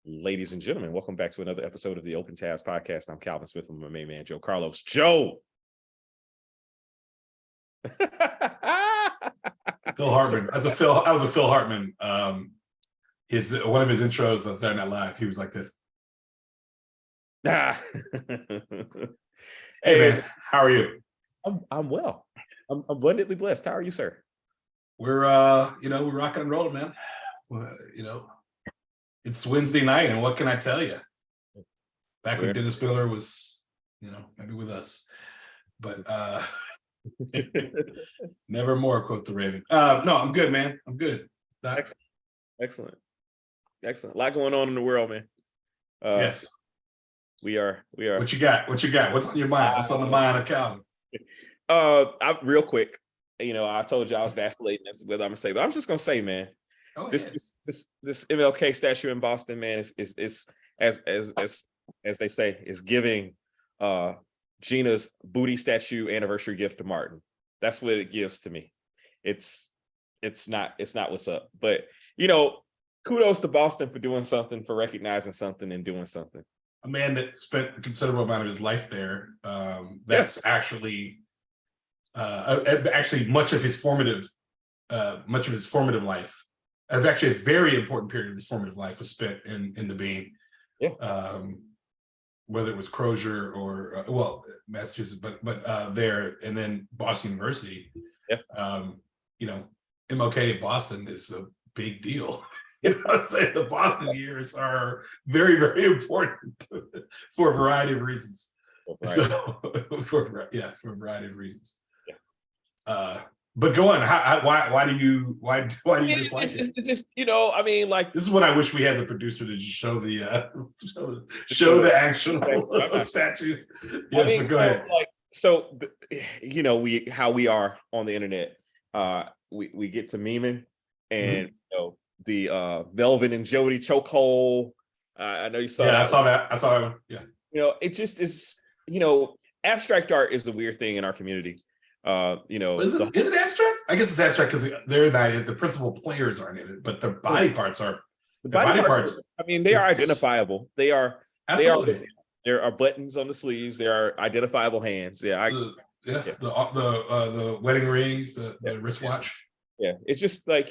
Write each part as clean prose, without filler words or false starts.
Ladies and gentlemen, welcome back to another episode of the Open Tabs Podcast. I'm Calvin Smith and my main man, Joe Carlos. Joe! Phil Hartman. That was a Phil Hartman. One of his intros on Saturday Night Live, he was like this. Hey man, how are you? I'm well. I'm abundantly blessed. How are you, sir? We're we're rocking and rolling, man. It's Wednesday night, and what can I tell you? Back when Dennis Miller was, maybe with us, but never more, quote the Raven. No, I'm good, man. I'm good. Excellent. A lot going on in the world, man. Yes. We are. What you got? What's on your mind? What's on the mind of Calvin? Real quick, I told you I was vacillating as to whether I'm gonna say, but I'm just gonna say, man, this MLK statue in Boston, man, is as they say, is giving Gina's booty statue anniversary gift to Martin. That's what it gives to me. It's not what's up, but kudos to Boston for doing something, for recognizing something and doing something. A man that spent a considerable amount of his life there. That's actually much of his formative life. Actually, a very important period of his formative life was spent in the Bean. Yeah. Whether it was Crozier or Massachusetts, but there, and then Boston University. Yeah. MLK at Boston is a big deal. I'm saying? The Boston years are very, very important for a variety of reasons. For a variety of reasons. Yeah. But go on. Why do you dislike it? It's just this is what I wish we had the producer to just show the actual statue. Yes, but go ahead. How we are on the internet. We get to memeing, and the Melvin and Jody chokehold. I know you saw. Yeah, I saw that one. Yeah. It just is. Abstract art is the weird thing in our community. Is it abstract? I guess it's abstract because they're not the principal players aren't in it, but their body parts are. The body parts. They are identifiable. They are. Absolutely. There are buttons on the sleeves. There are identifiable hands. Yeah. The wedding rings, the wristwatch. Yeah, it's just like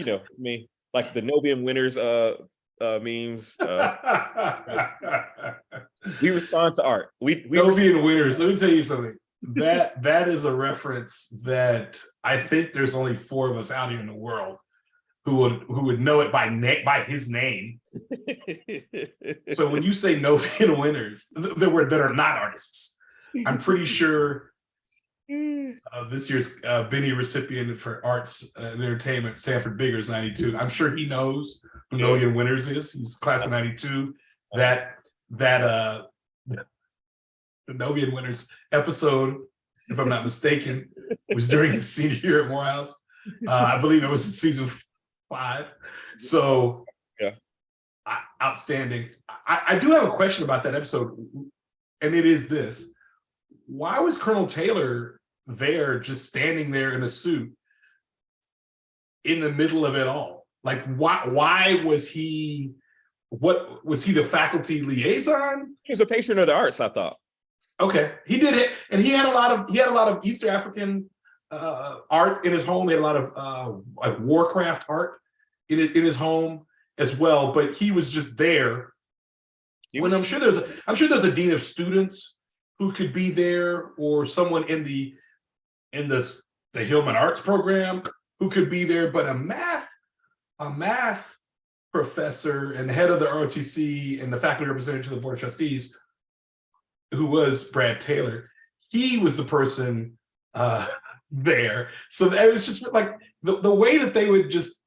like the Novian winners memes. We respond to art. We Novian winners. Let me tell you something. That is a reference that I think there's only 4 of us out here in the world who would know it by his name. So when you say Novian winners that are not artists, I'm pretty sure this year's Benny recipient for Arts and Entertainment, Sanford Biggers, 92. I'm sure he knows who Novian Winners is. He's class of 92. The Novian Winners episode, if I'm not mistaken, was during his senior year at Morehouse. I believe it was in season 5. So, outstanding. I do have a question about that episode, and it is this. Why was Colonel Taylor there, just standing there in a suit in the middle of it all? Like, why was he? What was he, the faculty liaison? He's a patron of the arts, I thought. Okay, he did it, and he had a lot of East African art in his home. He had a lot of like Warcraft art in his home as well. But he was just there. I'm sure there's a dean of students who could be there, or someone in the Hillman Arts program who could be there. But a math professor and head of the ROTC and the faculty representative to the Board of Trustees, who was Brad Taylor, he was the person there. So it was just like the way that they would just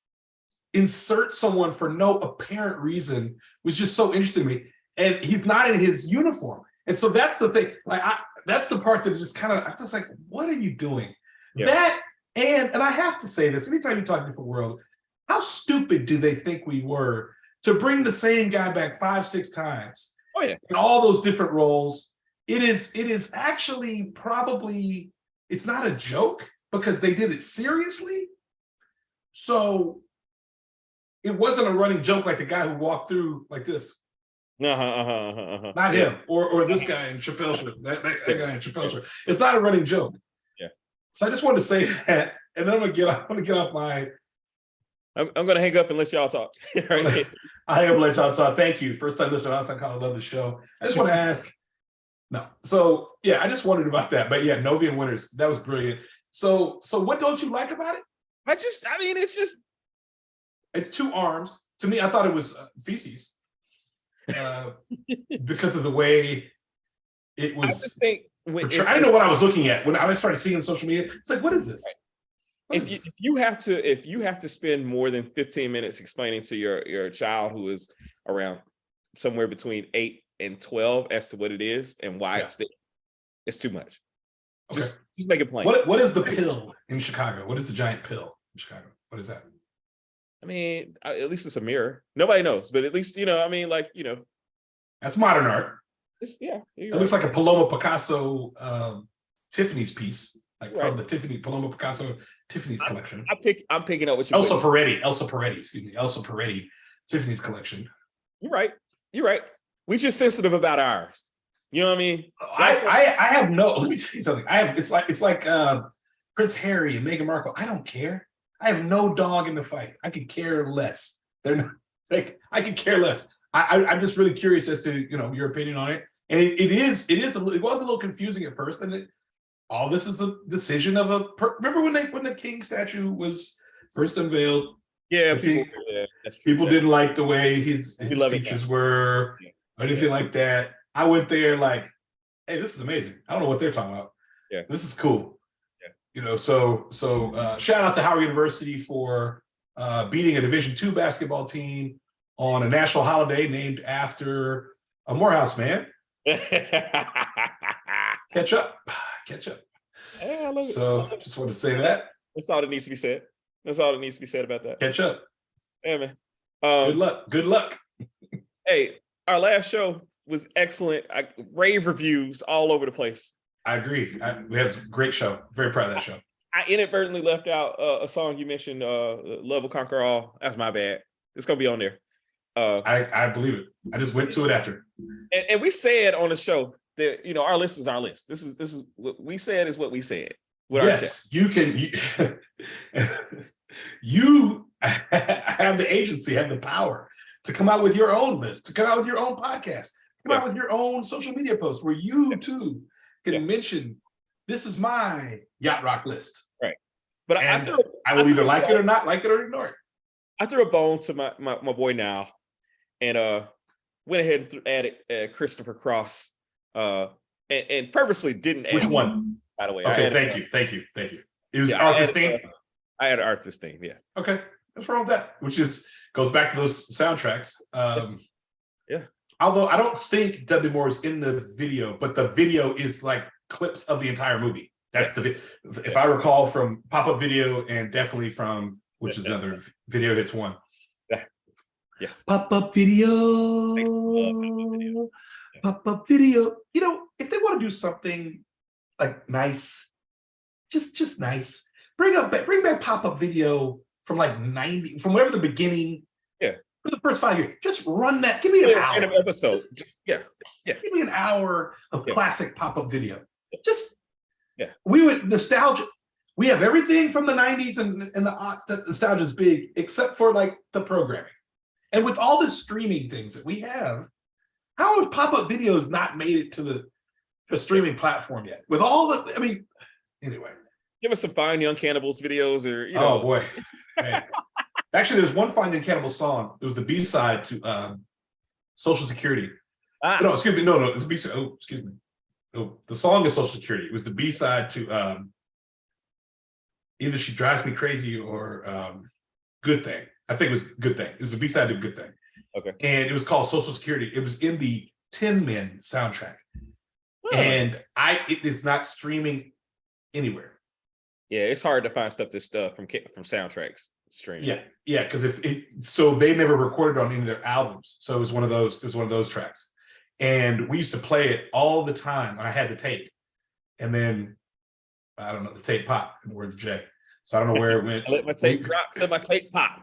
insert someone for no apparent reason was just so interesting to me. And he's not in his uniform. And so that's the thing. Like that's the part that just kind of, I was just like, what are you doing? Yeah. That and I have to say this, anytime you talk different world, how stupid do they think we were to bring the same guy back 5-6 times? Oh yeah. In all those different roles. It is actually probably, it's not a joke because they did it seriously. So it wasn't a running joke like the guy who walked through like this. Not him or this guy in Chappelle Show. That guy in Chappelle Show. It's not a running joke. Yeah. So I just wanted to say that, and then I'm gonna get off my. I'm gonna hang up and let y'all talk. Right? I am let y'all talk. Thank you. First time listener, I love the show. I just want to ask. No, so yeah, I just wondered about that. But yeah, Novi and Winters, that was brilliant. So what don't you like about it? I mean, it's two arms. To me, I thought it was feces because of the way it was. I just think I didn't know what I was looking at when I started seeing social media. It's like, what is this? If you have to spend more than 15 minutes explaining to your child who is around somewhere between 8 and 12 as to what it is and why it's too much. Okay. Just make it plain. What is the pill in Chicago? What is the giant pill in Chicago? What is that? I mean, at least it's a mirror. Nobody knows, but at least, I mean, like, that's modern art. It looks like a Paloma Picasso Tiffany's piece, like right. from the Paloma Picasso Tiffany's collection. I'm picking up what you Elsa Peretti, Tiffany's collection. You're right. We just sensitive about ours. You know what I mean? I have no. Let me tell you something. It's like Prince Harry and Meghan Markle. I don't care. I have no dog in the fight. I could care less. They're not like I could care less. I'm just really curious as to your opinion on it. And it was a little confusing at first, and all this is a decision of remember when the King statue was first unveiled? Yeah, people didn't like the way his features were, or anything like that. I went there like, hey, this is amazing. I don't know what they're talking about. Yeah, this is cool. So shout out to Howard University for beating a Division II basketball team on a national holiday named after a Morehouse man. Catch up. Yeah, I love it. Just want to say that. That's all that needs to be said. That's all that needs to be said about that. Catch up. Yeah, man. Good luck. Hey, our last show was excellent. Rave reviews all over the place. I agree. We had a great show. Very proud of that show. I inadvertently left out a song you mentioned, Love Will Conquer All. That's my bad. It's going to be on there. I believe it. I just went to it after. And we said on the show that, our list was our list. This is what we said is what we said. Yes, you can. You have the agency, have the power to come out with your own list, to come out with your own podcast, come out with your own social media post where you too can mention, this is my Yacht Rock list. Right. But I will either like it or not like it or ignore it. I threw a bone to my boy Now, and went ahead and added Christopher Cross, and purposely didn't add. Which one? By the way. Okay, thank you. It was Arthur's theme? I had Arthur's theme, yeah. Okay, what's wrong with that? Which goes back to those soundtracks. Yeah. Although I don't think Dudley Moore is in the video, but the video is like clips of the entire movie. That's if I recall from Pop-Up Video, and definitely from which is another Video Hits one. Yeah. Yes. Pop-Up Video. Pop-Up Video. If they want to do something like nice, just nice, bring back Pop-Up Video from like 90, from whatever the beginning. Yeah. For the first 5 years, just run that. Give me an hour. An episode. Yeah. Give me an hour of classic Pop-Up Video. We would nostalgia. We have everything from the 90s and the aughts that nostalgia is big, except for like the programming. And with all the streaming things that we have, how have Pop-Up Videos not made it to the streaming platform yet? With all anyway. Give us some Fine Young Cannibals videos, or Oh boy. Hey. Actually, there's one Fine Young Cannibals song. It was the B-side to Social Security. No, excuse me. No, it's the B-side. Oh, excuse me. Oh, the song is Social Security. It was the B-side to either She Drives Me Crazy or Good Thing. I think it was Good Thing. It was the B-side to Good Thing. Okay. And it was called Social Security. It was in the Tin Men soundtrack. And it is not streaming anywhere. Yeah, it's hard to find stuff from soundtracks streaming. Yeah, because so they never recorded on any of their albums. So it was one of those tracks. And we used to play it all the time. I had the tape. And then I don't know, the tape popped, in the words of Jay. So I don't know where it went. I let my tape drop till my tape pop.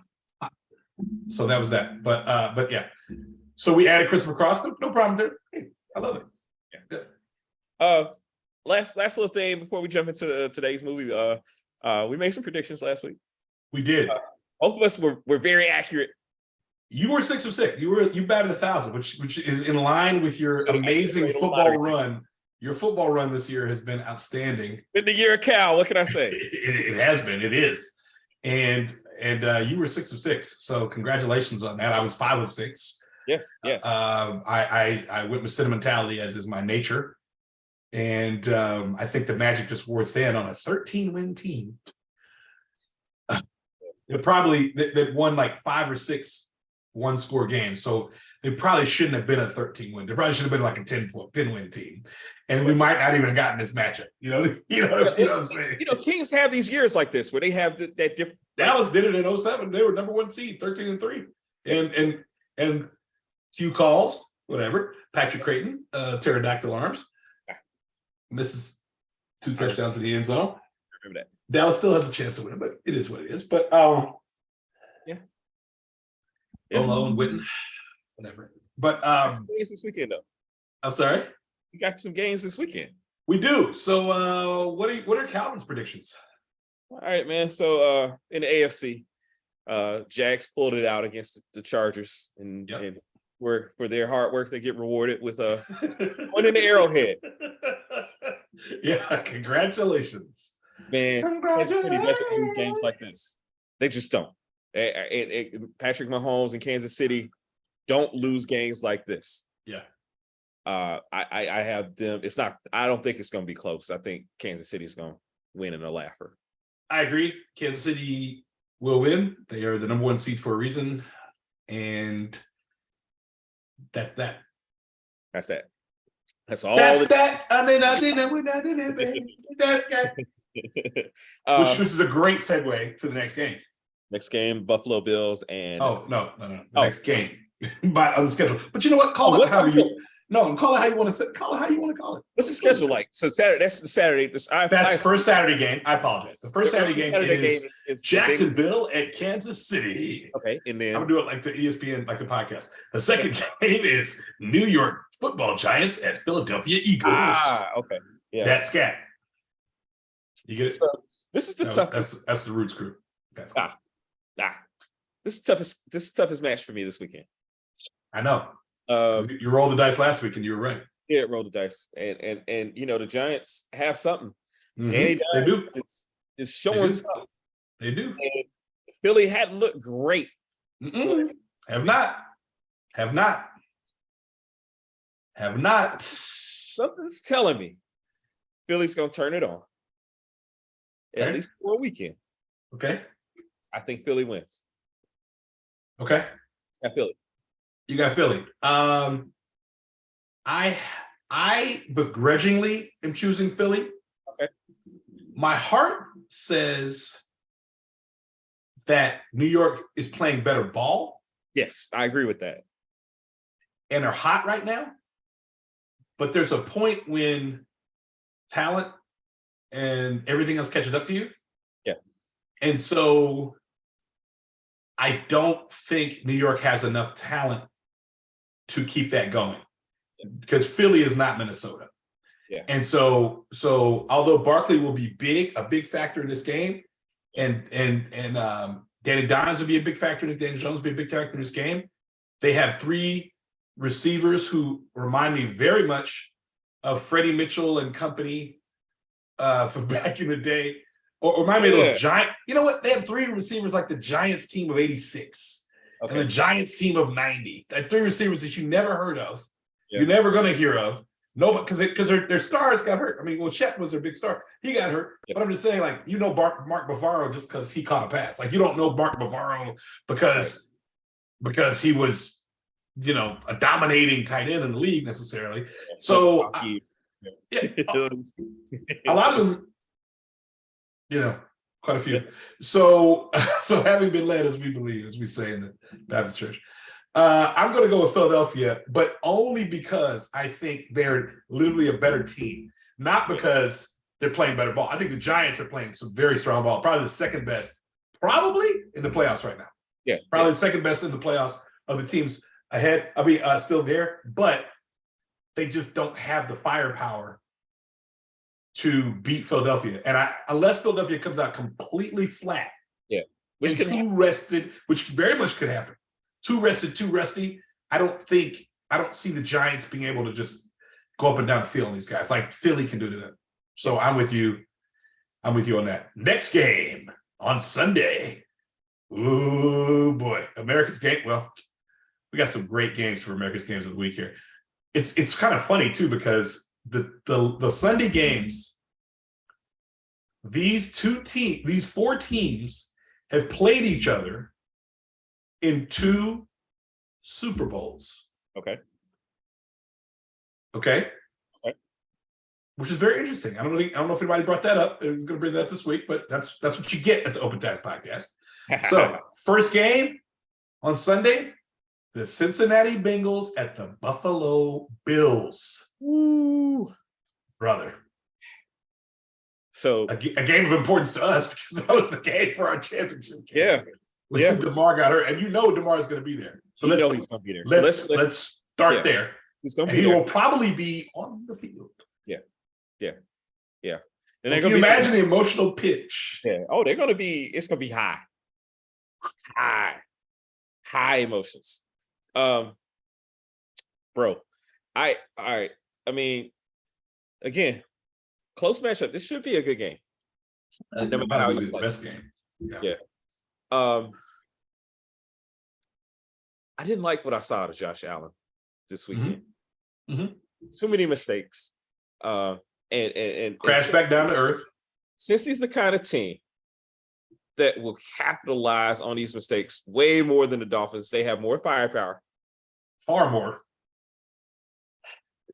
So that was that. But yeah. So we added Christopher Cross. No problem there. Hey, I love it. Yeah. Last little thing before we jump into today's movie. We made some predictions last week. We did. Both of us were very accurate. You were 6 of 6. You batted 1,000, which is in line with your amazing football run. Your football run this year has been outstanding. Been the year of Cal. What can I say? It has been. It is. And you were 6 of 6. So congratulations on that. I was 5 of 6. Yes. I went with sentimentality, as is my nature. And I think the Magic just wore thin on a 13-win team. That won like 5 or 6 one-score games. So they probably shouldn't have been a 13-win. They probably should have been like a 10-win team. And we might not even have gotten this matchup. You know what I'm saying? Teams have these years like this where they have that different. Dallas did it in 2007. They were number 1 seed, 13-3. And few calls, whatever. Patrick Creighton, pterodactyl arms. Misses 2 touchdowns in the end zone. Remember that. Dallas still has a chance to win, but it is what it is. But yeah. Olo and Witten, whatever. But games this weekend though. I'm sorry. We got some games this weekend. We do. So what are Calvin's predictions? All right, man. So in the AFC, Jags pulled it out against the Chargers, and for their hard work, they get rewarded with a one in the Arrowhead. Yeah, congratulations. Man, Kansas City doesn't lose games like this. They just don't. Patrick Mahomes and Kansas City don't lose games like this. Yeah. I have them. It's not. I don't think it's going to be close. I think Kansas City is going to win in a laugher. I agree. Kansas City will win. They are the number 1 seed for a reason, and that's that. That's that. That's all. That's that. That's that. Which is a great segue to the next game. Next game, Buffalo Bills and no. The next game by on the schedule. But you know what? Call it how you want to call it. What's the schedule like? So Saturday. That's the Saturday. That's first Saturday game. I apologize. The first Saturday game is Jacksonville at Kansas City. Okay, and then I'm gonna do it like the ESPN, like the podcast. The second game is New York Football Giants at Philadelphia Eagles. Okay, yeah, that's scat. You get it? So this is the toughest. That's the Roots crew. That's This is toughest match for me this weekend. I know. You rolled the dice last week and you were right. Yeah, roll the dice, and the Giants have something. Mm-hmm. Danny Dimes is showing something. They do. And Philly hadn't looked great. Have not. Something's telling me Philly's gonna turn it on. At least for a weekend. Okay. I think Philly wins. Okay. I feel it. You got Philly. I begrudgingly am choosing Philly. Okay. My heart says that New York is playing better ball. Yes, I agree with that. And they're hot right now. But there's a point when talent and everything else catches up to you. Yeah. And so I don't think New York has enough talent to keep that going, because Philly is not Minnesota. Yeah. And so although Barkley will be a big factor in this game, and Danny Dimes will be a big factor in this, Danny Jones will be a big factor in this game, they have 3 receivers who remind me very much of Freddie Mitchell and company from back in the day. Or remind me of those Giants. You know what? They have 3 receivers like the Giants team of 86 and the Giants team of 90. 3 receivers that you never heard of. Yeah. You're never going to hear of. No, because their stars got hurt. I mean, well, Chet was their big star. He got hurt. Yeah. But I'm just saying, like, Mark Bavaro just because he caught a pass. Like, you don't know Mark Bavaro because he was, a dominating tight end in the league necessarily. So a lot of them, quite a few. So having been led as we believe, as we say in the Baptist Church, I'm going to go with Philadelphia, but only because I think they're literally a better team, not because they're playing better ball. I think the Giants are playing some very strong ball, probably the second best, probably in the playoffs right now. Yeah, probably the second best in the playoffs of the teams. ahead. Still there, but they just don't have the firepower to beat Philadelphia. And unless Philadelphia comes out completely flat, which and too rested, which very much could happen. Too rested, too rusty. I don't see the Giants being able to just go up and down the field on these guys like Philly can do to them. So I'm with you. I'm with you on that. Next game on Sunday. Ooh boy, America's game. Well, we got some great games for America's games of the week here. It's kind of funny too because the Sunday games, these four teams have played each other in 2 Super Bowls. Okay. Which is very interesting. I don't know if anybody brought that up. I was going to bring that up this week, but that's what you get at the Open Tax Podcast. So, first game on Sunday, the Cincinnati Bengals at the Buffalo Bills. Ooh. Brother. So a game of importance to us because that was the game for our championship game. When DeMar got hurt, and DeMar is going to be there. So he's going to be there. Let's start there. He's going to be he there. will probably be on the field. Yeah. And can you imagine the emotional pitch? Yeah. Oh, it's going to be high. High emotions. Bro, all right. I mean, again, close matchup. This should be a good game. No matter how you the best game. Yeah. I didn't like what I saw out of Josh Allen this weekend. Too many mistakes. And crash back down to earth. Since he's the kind of team that will capitalize on these mistakes way more than the Dolphins, they have more firepower. Far more.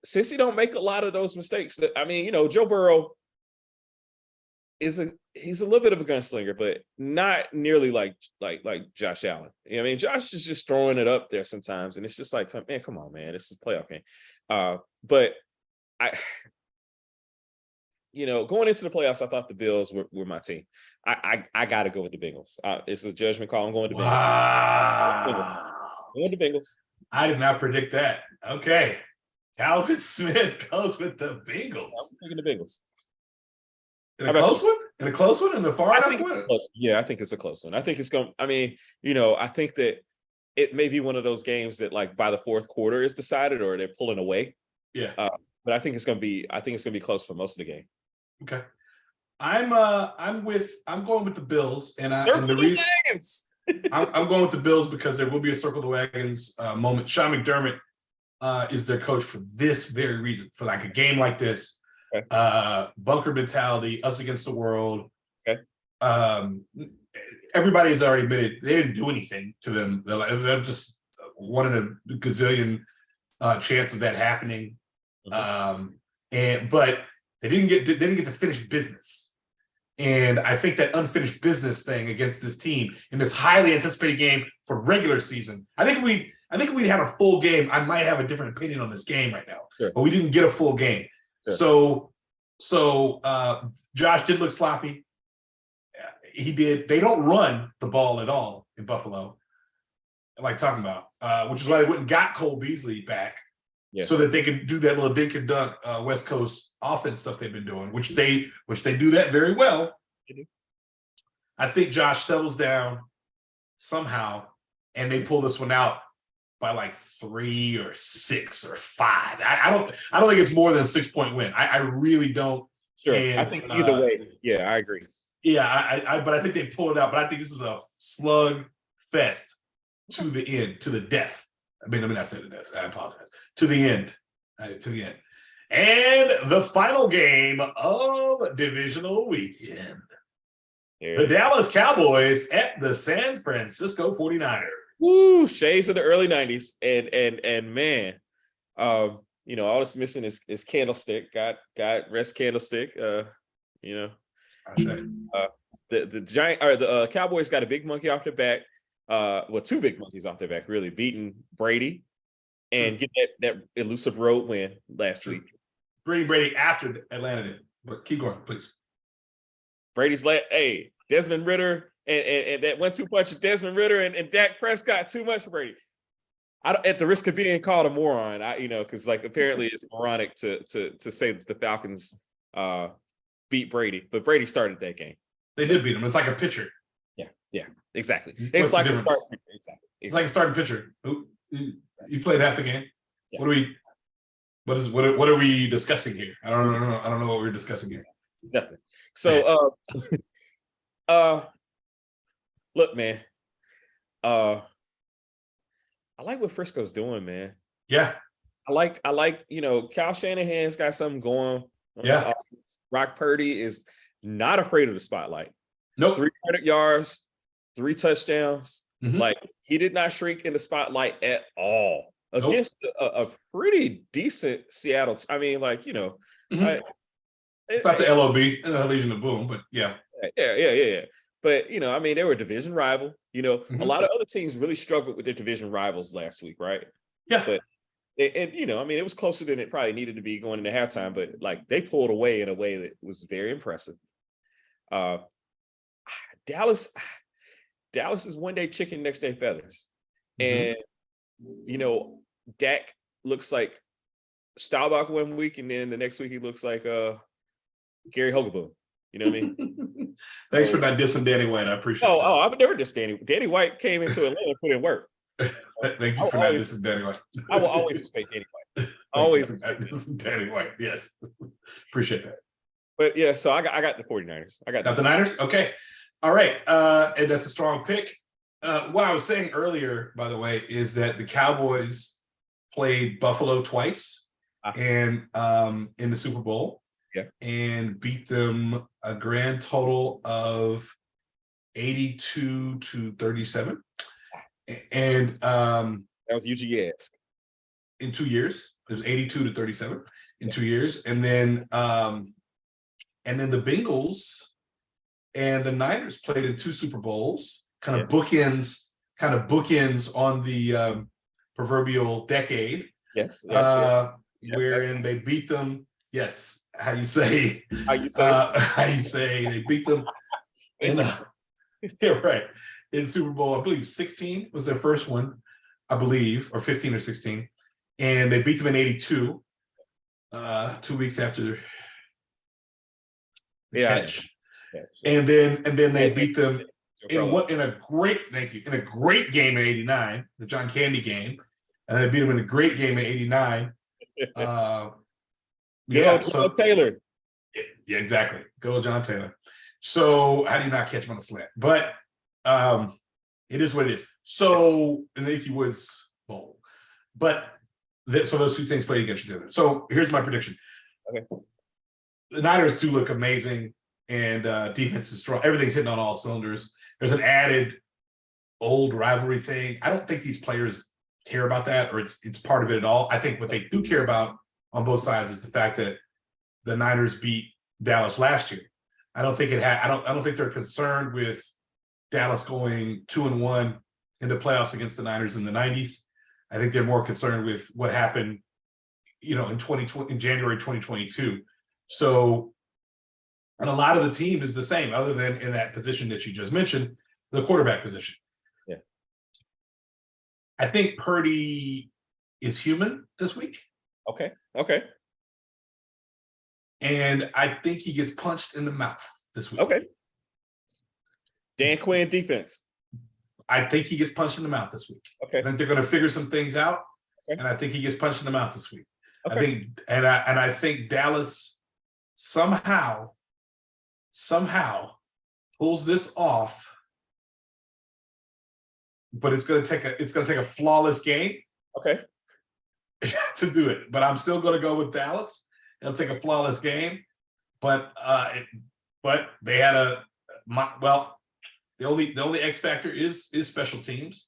Since he don't make a lot of those mistakes, Joe Burrow he's a little bit of a gunslinger, but not nearly like Josh Allen. You know what I mean? Josh is just throwing it up there sometimes, and it's just like, man, come on, man, this is a playoff game. But going into the playoffs, I thought the Bills were my team. I got to go with the Bengals. It's a judgment call. I'm going to Bengals. Wow. I'm going to Bengals. I did not predict that. Okay. Calvin Smith goes with the Bengals. I'm taking the Bengals. In a close one? In a close one? In the far enough one? Yeah, I think it's a close one. I think it's going. I think that it may be one of those games that, like, by the fourth quarter is decided, or they're pulling away. Yeah. But I think it's going to be. I think it's going to be close for most of the game. Okay. I'm going with the Bills, and the reason I'm going with the Bills because there will be a circle the wagons moment. Sean McDermott is their coach for this very reason, for like a game like this. Okay. Bunker mentality, us against the world. Okay. Everybody has already admitted they didn't do anything to them. They're just one in a gazillion chance of that happening. Mm-hmm. But they didn't get to finish business. And I think that unfinished business thing against this team in this highly anticipated game for regular season. I think if we'd had a full game, I might have a different opinion on this game right now. Sure. But we didn't get a full game. Sure. So Josh did look sloppy. He did. They don't run the ball at all in Buffalo, like talking about, which is why they went and got Cole Beasley back. Yeah. So that they could do that little dink and dunk West Coast offense stuff they've been doing, which they do that very well. I think Josh settles down somehow, and they pull this one out by like 3 or 6 or 5. I don't think it's more than a 6-point win. I really don't. Sure. And, I think either way. Yeah, I agree. Yeah, but I think they pull it out. But I think this is a slug fest to the end, to the death. I mean, let me not say the death. I apologize. To the end. And the final game of divisional weekend. The Dallas Cowboys at the San Francisco 49ers. Woo, shades of the early 90s. And man, all that's missing is Candlestick. Got rest Candlestick. The Giant or the Cowboys got a big monkey off their back. 2 big monkeys off their back, really, beating Brady and get that elusive road win last week. Brady after Atlanta did. But keep going, please. Brady's Desmond Ritter and that 1-2 punch of Desmond Ritter and Dak Prescott, too much for Brady. at the risk of being called a moron, because like apparently it's moronic to say that the Falcons beat Brady, but Brady started that game. They did beat him. It's like a pitcher. Yeah, exactly. What's the difference? Exactly. It's like a starting pitcher. You played half the game. Yeah. What are we discussing here? I don't know what we're discussing here. Nothing. So look, man. I like what Frisco's doing, man. Yeah. I like, Kyle Shanahan's got something going. Yeah. Brock Purdy is not afraid of the spotlight. Nope. 300 yards, 3 touchdowns. Mm-hmm. Like, he did not shrink in the spotlight at all against a pretty decent Seattle. I mean, like, mm-hmm. It's not the LOB, Legion of Boom, but yeah. Yeah. But, I mean, they were a division rival. Mm-hmm. A lot of other teams really struggled with their division rivals last week, right? Yeah. But, I mean, it was closer than it probably needed to be going into halftime, but, like, they pulled away in a way that was very impressive. Dallas is one day chicken, next day feathers. Mm-hmm. And, Dak looks like Staubach one week, and then the next week he looks like Gary Hogaboom. You know what I mean? Thanks for not dissing Danny White. I appreciate it. I would never diss Danny. Danny White came into Atlanta and put in work. Thank you for not dissing Danny White. I will always respect Danny White. Always dissing Danny White. Yes. Appreciate that. But yeah, so I got the 49ers. I got the Niners? Okay. All right. And that's a strong pick. What I was saying earlier, by the way, is that the Cowboys played Buffalo twice and in the Super Bowl. Yeah. And beat them a grand total of 82-37. And that was UGS. In 2 years. It was 82-37 in 2 years. And then the Bengals and the Niners played in 2 Super Bowls, kind of bookends on the proverbial decade. Yes. Wherein they beat them. Yes. How you say they beat them in in Super Bowl, I believe 16 was their first one, I believe, or 15 or 16, and they beat them in 82, 2 weeks after the catch. And then they beat them in a great game in 89, the John Candy game, and they beat them in a great game in 89. John Taylor. Yeah, exactly. Go John Taylor. So how do you not catch him on the slant? But it is what it is. So in the Ickey Woods Bowl. But so those two things played against each other. So here's my prediction. Okay. The Niners do look amazing, and defense is strong. Everything's hitting on all cylinders. There's an added old rivalry thing. I don't think these players care about that, or it's part of it at all. I think what they do care about on both sides is the fact that the Niners beat Dallas last year. I don't think they're concerned with Dallas going 2-1 in the playoffs against the Niners in the 90s. I think they're more concerned with what happened, in January 2022. So, and a lot of the team is the same, other than in that position that you just mentioned, the quarterback position. Yeah. I think Purdy is human this week. Okay. And I think he gets punched in the mouth this week. Okay. Dan Quinn defense. I think he gets punched in the mouth this week. Okay. I think they're going to figure some things out, and I think he gets punched in the mouth this week. Okay. I think Dallas somehow pulls this off, but it's going to take a flawless game. Okay. To do it, but I'm still going to go with Dallas. It'll take a flawless game, but they had the only X factor is special teams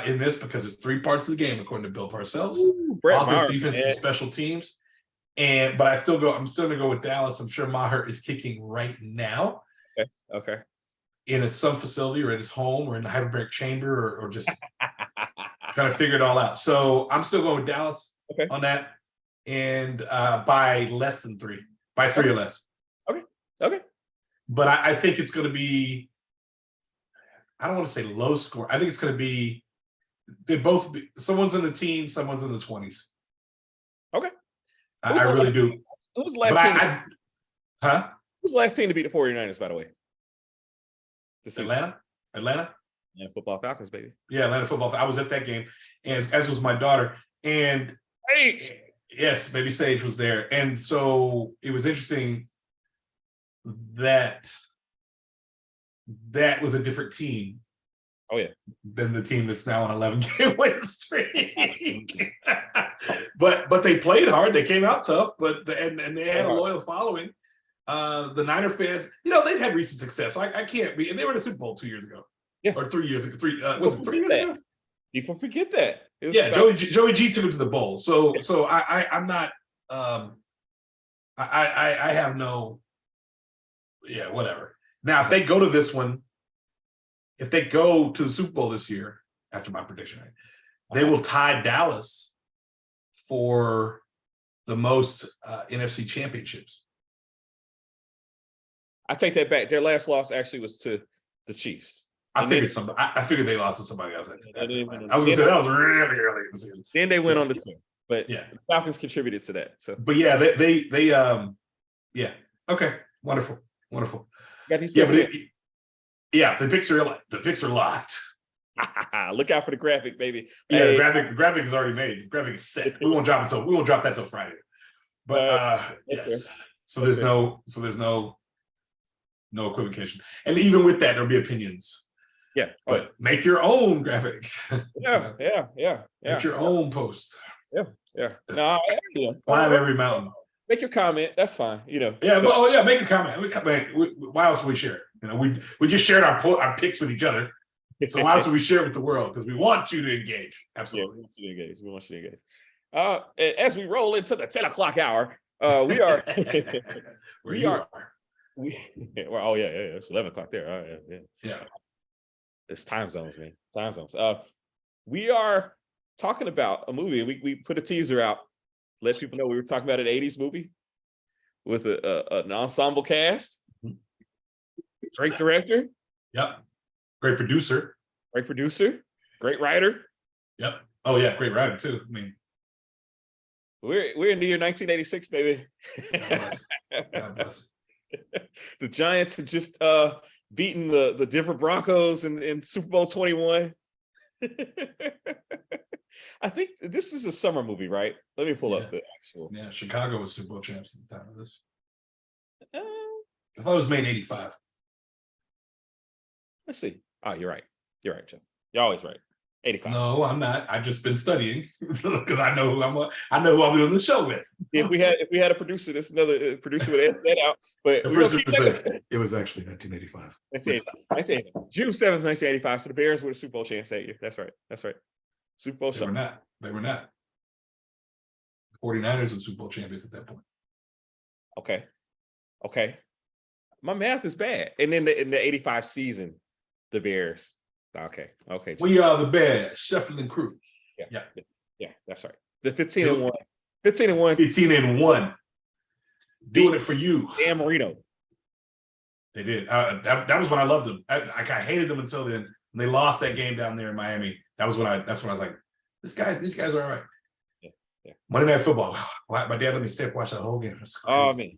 in this, because there's 3 parts of the game according to Bill Parcells: offense, defense, and special teams. But I'm still going to go with Dallas. I'm sure Maher is kicking right now. Okay. In some facility, or in his home, or in the hyperbaric chamber, or just trying to figure it all out. So I'm still going with Dallas on that, and by less than 3, by 3 or less. Okay. But I think it's going to be, I don't want to say low score. I think it's going to be They both. Someone's in the teens, someone's in the 20s. Okay. I really do. Who's the last team? Huh? Who's the last team to beat the 49ers, by the way? Atlanta? Atlanta Football Falcons, baby. Yeah, Atlanta Football. I was at that game, and as was my daughter. And yes, baby Sage was there. And so it was interesting that was a different team. Oh, yeah. Than the team that's now on 11-game win streak. but they played hard. They came out tough, but and they had a loyal following. The Niner fans, they've had recent success. So I can't be. And they were in the Super Bowl 2 years ago. Yeah. Or 3 years ago. Was it 3 years ago? People forget that. Yeah, Joey G took him to the bowl. So I'm not. I have no. Yeah, whatever. Now, if they go to this one, if they go to the Super Bowl this year, after my prediction, they will tie Dallas for the most NFC championships. I take that back. Their last loss actually was to the Chiefs. I figured they lost to somebody else. I was going to say that was really early in the season. Then they went on the team, but yeah, the Falcons contributed to that. So, but yeah, they yeah, okay, wonderful. Got these the picks are locked. Look out for the graphic, baby. Yeah, the graphic is already made. The graphic is set. We won't drop that till Friday. But yes. So there's no equivocation. And even with that, there'll be opinions. Yeah. But make your own graphic. Yeah. Make your own post. Yeah. No, climb every mountain. Make your comment. That's fine. Yeah, but make a comment. Why else would we share it? We just shared our picks with each other. So why else would we share it with the world? Because we want you to engage. Absolutely. Yeah, we want you to engage. As we roll into the 10 o'clock hour, we are it's 11 o'clock there. Yeah. It's time zones, man. Time zones. We are talking about a movie. We put a teaser out, let people know we were talking about an 80s movie with an ensemble cast. Great director. Yep. Great producer. Great writer. Yep. Oh yeah, great writer too. I mean, we're in the year 1986, baby. God bless. The Giants had just beaten the Denver Broncos in Super Bowl 21. I think this is a summer movie, right? Let me pull up the actual. Yeah, Chicago was Super Bowl champs at the time of this. I thought it was made in 85. Let's see. Oh, you're right, Joe. You're always right. 85. No, I'm not. I've just been studying because I know who I'm doing the show with. If we had a producer, this another producer would edit that out. But the producer said it was actually 1985. 1985. June 7th, 1985. So the Bears were the Super Bowl champs that year. That's right. Super Bowl. They were not. The 49ers were Super Bowl champions at that point. Okay. My math is bad. And then in the 85 season, the Bears. Okay. We are the Bears, Sheffield and crew. Yeah, that's right. The 15-1. 15-1. 15-1. Doing it for you. Dan Marino. They did. That was when I loved them. I kind of hated them until then. When they lost that game down there in Miami. That's when I was like, these guys are all right. Yeah. Monday Night Football. My dad let me stay up watch that whole game. Oh man.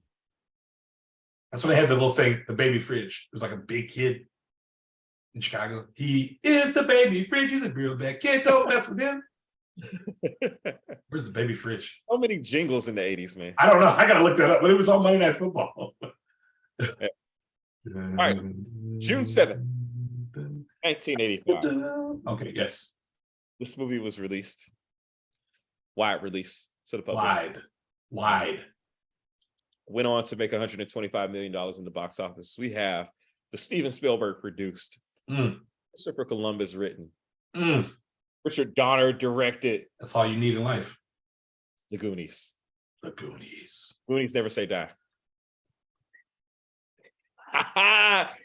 That's when they had the little thing, the baby fridge. It was like a big kid in Chicago. He is the baby fridge. He's a real bad kid. Don't mess with him. Where's the baby fridge? So many jingles in the 80s, man. I don't know. I gotta look that up, but it was on Monday Night Football. Yeah. All right. June 7th, 1985. Okay, yes. This movie was released. Wide release to the public. Wide. Went on to make $125 million in the box office. We have the Steven Spielberg produced, Christopher Columbus written, Richard Donner directed. That's all you need in life. The Goonies. Goonies never say die.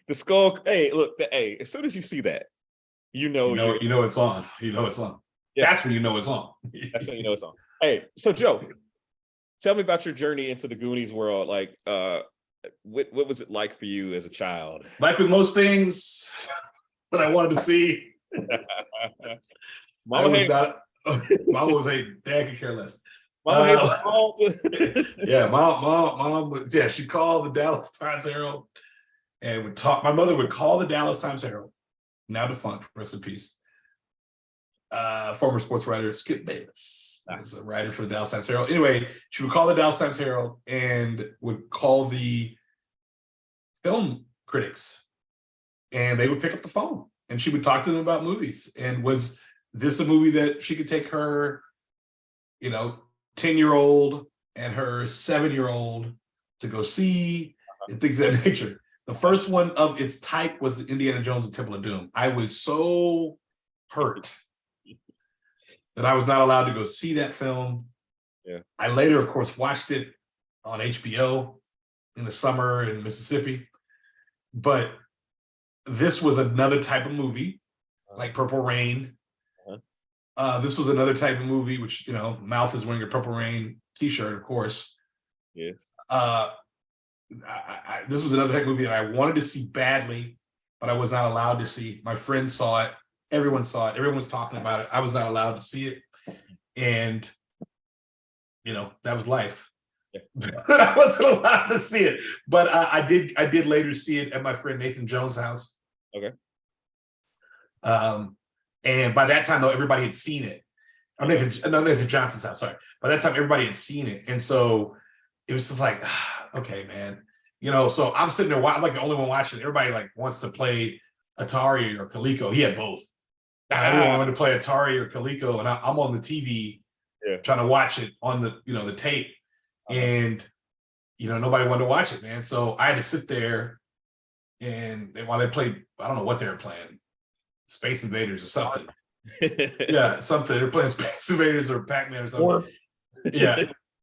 The skull. Hey, look. As soon as you see that, you know it's on. Yeah. That's when you know it's on. That's when you know it's on. Hey, so Joe, tell me about your journey into the Goonies world. Like, what was it like for you as a child? Like with most things that I wanted to see. Mama hates. Mama was a dad could care less. Mama hates all. Yeah, mom was, yeah, she called the Dallas Times Herald and would talk. My mother would call the Dallas Times Herald, now defunct, rest in peace. Former sports writer Skip Bayless is a writer for the Dallas Times Herald. Anyway, she would call the Dallas Times Herald and would call the film critics, and they would pick up the phone and she would talk to them about movies. And was this a movie that she could take her, 10-year-old and her 7-year-old to go see, and things of that nature. The first one of its type was the Indiana Jones and Temple of Doom. I was so hurt that I was not allowed to go see that film. Yeah. I later, of course, watched it on HBO in the summer in Mississippi. But this was another type of movie, like Purple Rain. This was another type of movie, which, Mouth is wearing a Purple Rain t-shirt, of course. Yes. This was another type of movie that I wanted to see badly, but I was not allowed to see. My friends saw it. Everyone saw it. Everyone was talking about it. I was not allowed to see it. And, that was life. Yeah. I wasn't allowed to see it. But I did later see it at my friend Nathan Jones' house. Okay. And by that time, though, everybody had seen it. Nathan Johnson's house, sorry. By that time, everybody had seen it. And so it was just like, okay, man. So I'm sitting there, I'm like the only one watching. Everybody wants to play Atari or Coleco. He had both. Everyone wanted to play Atari or Coleco, and I'm on the TV trying to watch it on the, the tape. And, nobody wanted to watch it, man. So I had to sit there, and while they played, I don't know what they were playing, Space Invaders or something. Yeah, something. They're playing Space Invaders or Pac-Man or something.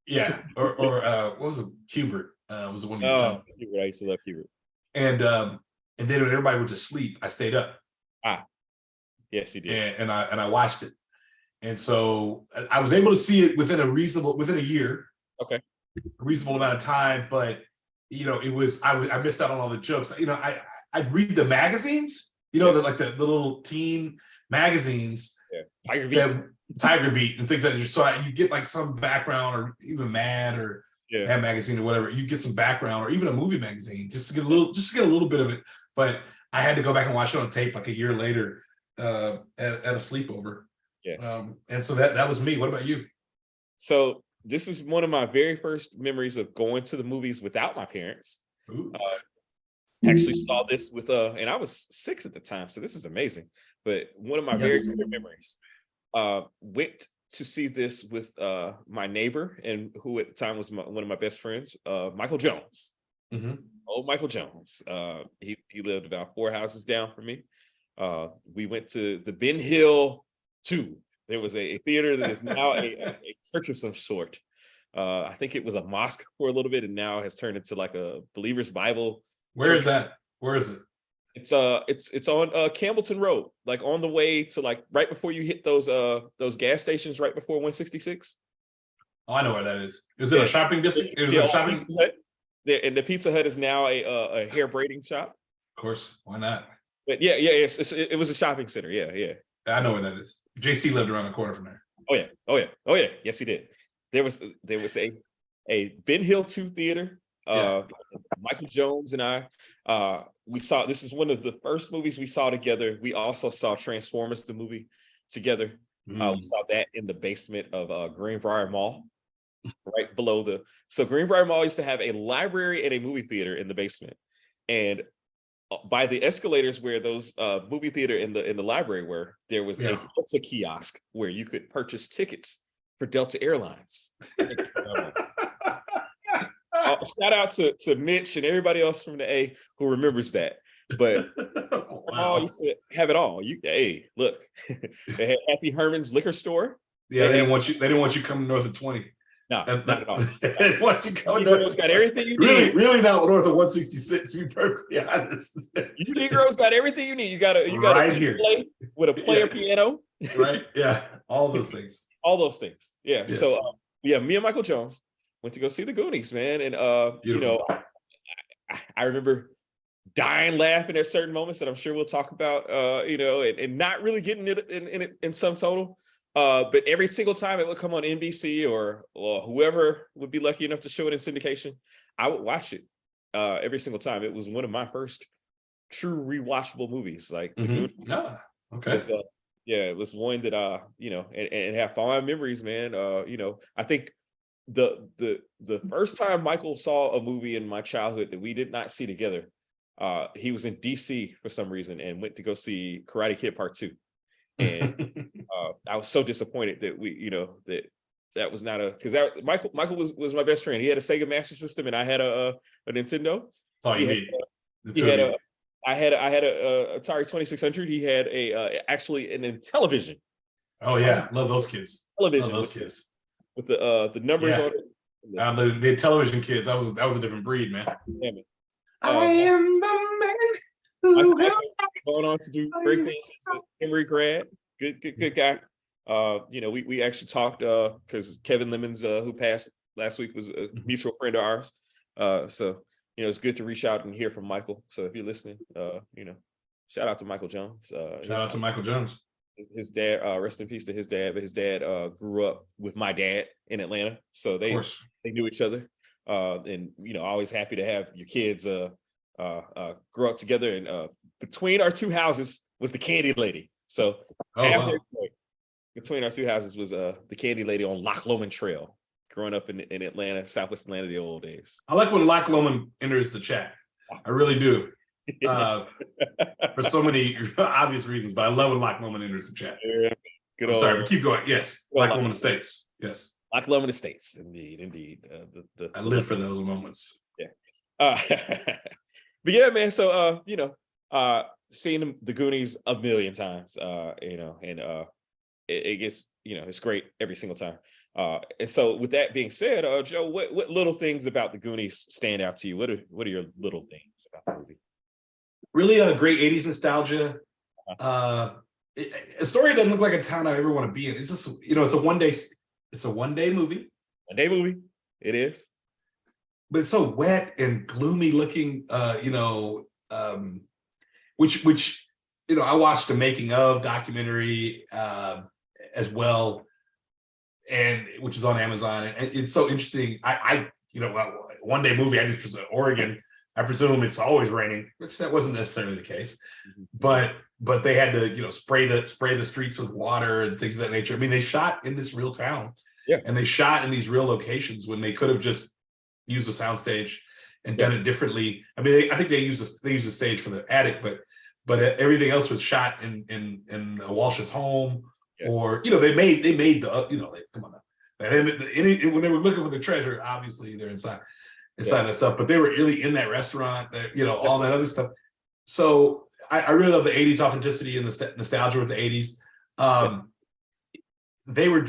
Yeah. Or what was it? Hubert was the one you jumped. Hubert, I used to love Hubert. And then when everybody went to sleep, I stayed up. Yes, you did. And I watched it. And so I was able to see it within a year. Okay. A reasonable amount of time, but it was I missed out on all the jokes. I'd read the magazines, the little teen magazines. Yeah. Tiger Beat and things like that. So you get some background, or even Mad or Mad Magazine or whatever. You get some background, or even a movie magazine, just to get a little bit of it. But I had to go back and watch it on tape a year later at a sleepover. Yeah. And so that was me. What about you? So this is one of my very first memories of going to the movies without my parents. Actually saw this with and I was 6 at the time, so this is amazing. But one of my very good memories. Went to see this with my neighbor, and who at the time was one of my best friends, Michael Jones. Mm-hmm. Old Michael Jones. He lived about 4 houses down from me. We went to the Ben Hill 2. There was a theater that is now a church of some sort. I think it was a mosque for a little bit, and now has turned into a Believer's Bible. Where is that? Where is it? It's on Campbellton Road, on the way to right before you hit those gas stations right before 166. Oh, I know where that is. Is it a shopping district? It was a shopping. And the Pizza Hut is now a hair braiding shop. Of course, why not? But it was a shopping center. Yeah. I know where that is. JC lived around the corner from there. Oh yeah. Yes, he did. There was a Ben Hill 2 theater. Michael Jones and I, we saw, this is one of the first movies we saw together. We also saw Transformers, the movie, together. We saw that in the basement of Greenbrier Mall, right below so Greenbrier Mall used to have a library and a movie theater in the basement. And by the escalators where those movie theater in the library were, there was a Delta kiosk where you could purchase tickets for Delta Airlines. Shout out to Mitch and everybody else from the A who remembers that. But I used to have it all. Look, they had Happy Herman's liquor store. Yeah, they didn't want you coming north of 20. No, not at all. They didn't want you coming north. Got everything you need. Really not north of 166, to be perfectly honest. You Negroes got everything you need. You got right here play with a player piano. Right. Yeah. All those things. All those things. Yeah. Yes. So me and Michael Jones went to go see the Goonies, man. And I remember dying laughing at certain moments that I'm sure we'll talk about, and not really getting it in some total. But every single time it would come on NBC or whoever would be lucky enough to show it in syndication, I would watch it every single time. It was one of my first true rewatchable movies. Like the Goonies. Okay. It was one that and have fond memories, man. I think the first time Michael saw a movie in my childhood that we did not see together, he was in DC for some reason and went to go see Karate Kid Part 2. And I was so disappointed that that was not because Michael was my best friend. He had a Sega Master System and I had a Nintendo. That's all you need. I had a Atari 2600. He had actually an Intellivision. Oh yeah, love those kids. Television, love those kids with the numbers on it. The television kids. That was a different breed, man. Yeah, man. I am the man who going on to do great things. Emory grad, good guy. We actually talked because Kevin Lemons, who passed last week, was a mutual friend of ours. So it's good to reach out and hear from Michael. So if you're listening, shout out to Michael Jones. Shout out to Michael Jones. His dad, rest in peace to his dad, but his dad grew up with my dad in Atlanta. So they knew each other. And always happy to have your kids grow up together. And between our two houses was the Candy Lady. So between our two houses was the Candy Lady on Loch Lomond Trail. Growing up in Atlanta, Southwest Atlanta, the old days. I like when Loch Lomond enters the chat. I really do. For so many obvious reasons, but I love when Loch Lomond enters the chat. Yeah, sorry, but keep going. Yes, Loch Lomond Estates. Yes, Loch Lomond Estates. Indeed. I live for those moments. Yeah. But yeah, man. So seen the Goonies a million times. It gets it's great every single time. And so with that being said, Joe, what little things about the Goonies stand out to you? What are your little things about the movie? Really a great 80s nostalgia. Astoria doesn't look like a town I ever want to be in. It's just, it's a one-day movie. One-day movie. It is. But it's so wet and gloomy looking, which I watched a making of documentary as well, and which is on Amazon. And it's so interesting. One-day movie, I just presume Oregon, I presume it's always raining, which that wasn't necessarily the case. But they had to, spray the streets with water and things of that nature. I mean, they shot in this real town. Yeah. And they shot in these real locations when they could have just used a soundstage and done it differently. I mean, I think they used a stage for the attic, but everything else was shot in Walsh's home, or they made the come on now. When they were looking for the treasure, obviously they're inside that stuff, but they were really in that restaurant, all that other stuff. So I really love the 80s authenticity and the nostalgia of the 80s. They were,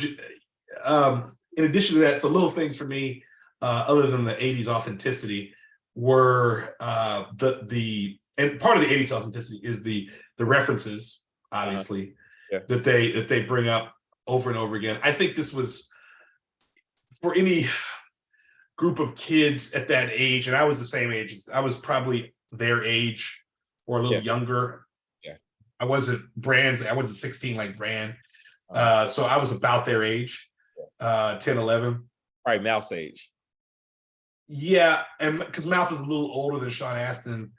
in addition to that, so little things for me, other than the 80s authenticity, were and part of the 80s authenticity is the references, obviously, that they bring up over and over again. I think this was, for any group of kids at that age, and I was the same age, I was probably their age or a little younger. Yeah. I wasn't 16 like Brand. So I was about their age, 10, 11. Probably Mouse age. Yeah, and because Mouth is a little older than Sean Astin,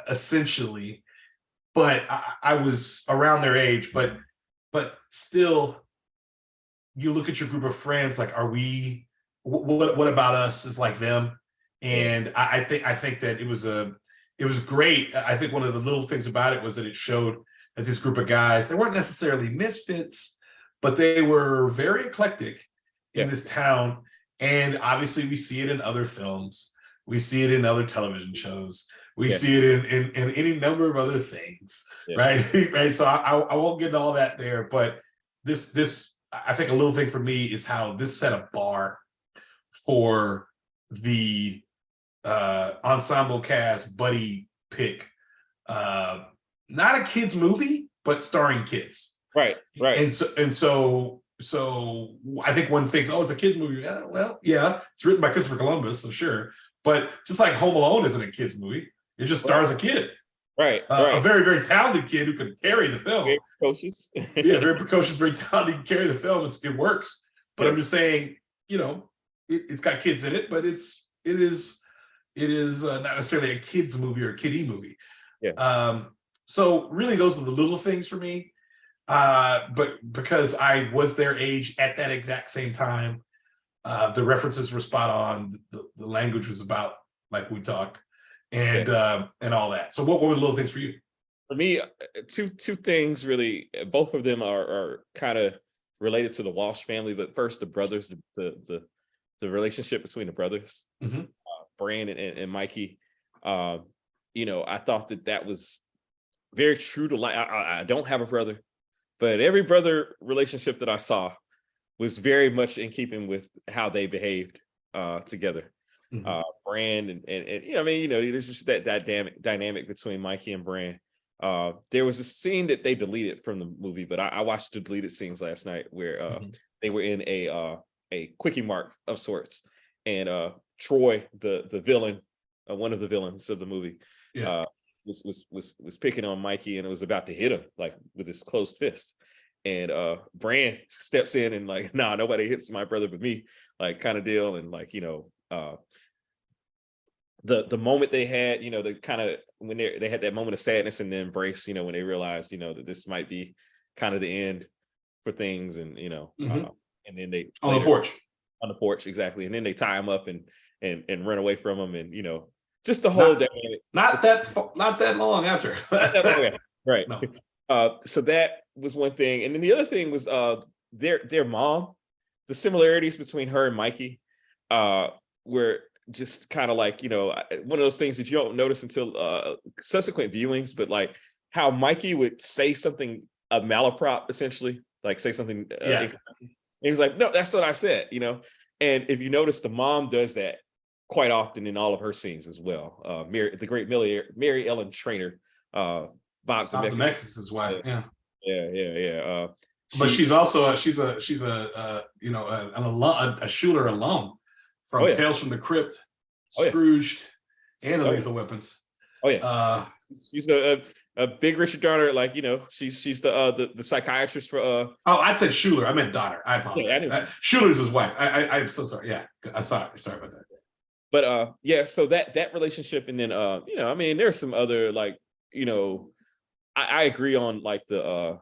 essentially, but I was around their age. But still, you look at your group of friends, like, are we? What about us is like them? And I think that it was great. I think one of the little things about it was that it showed that this group of guys, they weren't necessarily misfits, but they were very eclectic in this town. And obviously we see it in other films. We see it in other television shows. We see it in any number of other things, right? Right. So I won't get into all that there, but this I think a little thing for me is how this set a bar for the ensemble cast buddy pick. Not a kids movie, but starring kids. Right. And so I think one thinks, oh, it's a kids movie. Well, yeah, it's written by Christopher Columbus, so sure. But just like Home Alone isn't a kids movie, It just stars a kid, Right, a right. very, very talented kid who can carry the film. Very precocious. Yeah, very precocious, very talented, can carry the film. It works. But Yeah. I'm just saying, it's got kids in it, but it is not necessarily a kids movie or a kiddie movie. Yeah. So really, those are the little things for me. But because I was their age at that exact same time, the references were spot on. The language was about like we talked, and all that. So what were the little things for you? For me, two things really. Both of them are kind of related to the Walsh family, but first the brothers, the relationship between the brothers, Brand and Mikey. I thought that was very true to life. I don't have a brother, but every brother relationship that I saw was very much in keeping with how they behaved together. Brand and there's just that dynamic between Mikey and Brand. There was a scene that they deleted from the movie, but I watched the deleted scenes last night where they were in a quickie mart of sorts, and Troy, the villain, one of the villains of the movie, was picking on Mikey, and it was about to hit him like with his closed fist. And Brand steps in and like, nah, nobody hits my brother but me, like kind of deal. And like, the moment they had, the kind of when they had that moment of sadness and then embrace, when they realized, that this might be kind of the end for things, and and then they on the porch, exactly, and then they tie him up and run away from him, and just the whole dynamic. Not that long after. Right. No. So that was one thing, and then the other thing was their mom. The similarities between her and Mikey were just kind of like, one of those things that you don't notice until subsequent viewings, but like how Mikey would say something, a malaprop, essentially, like say something. And he was like, no, that's what I said, And if you notice, the mom does that quite often in all of her scenes as well. The great Mary Ellen Trainor, Bob Zemeckis' wife. Yeah. But she's also a Schuler alum from Tales from the Crypt, Scrooged, and the Lethal Weapons. She's a big Richard Donner, like she's the psychiatrist for. I said Schuler. I meant Donner. I apologize. Schuler's his wife. I'm so sorry. Yeah, sorry about that. But so that relationship, and then there's some other like I agree on like the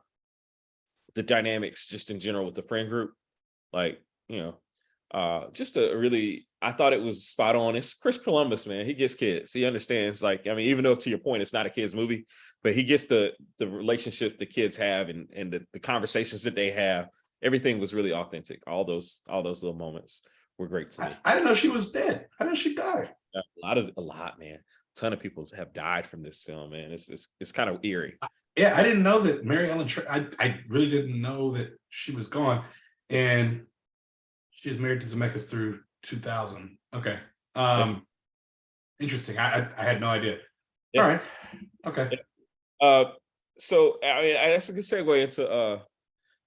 dynamics just in general with the friend group, like just a really, I thought it was spot on. It's Chris Columbus, man. He gets kids. He understands, like, even though to your point, it's not a kids movie, but he gets the relationship the kids have and the conversations that they have. Everything was really authentic. All those little moments were great to me. I didn't know she was dead. I didn't know she died. A lot, man. A ton of people have died from this film, man. It's kind of eerie. Yeah, I didn't know that Mary Ellen. I really didn't know that she was gone, and she was married to Zemeckis through 2000. Okay, interesting. I had no idea. Yeah. All right, okay. Yeah. So that's a good segue into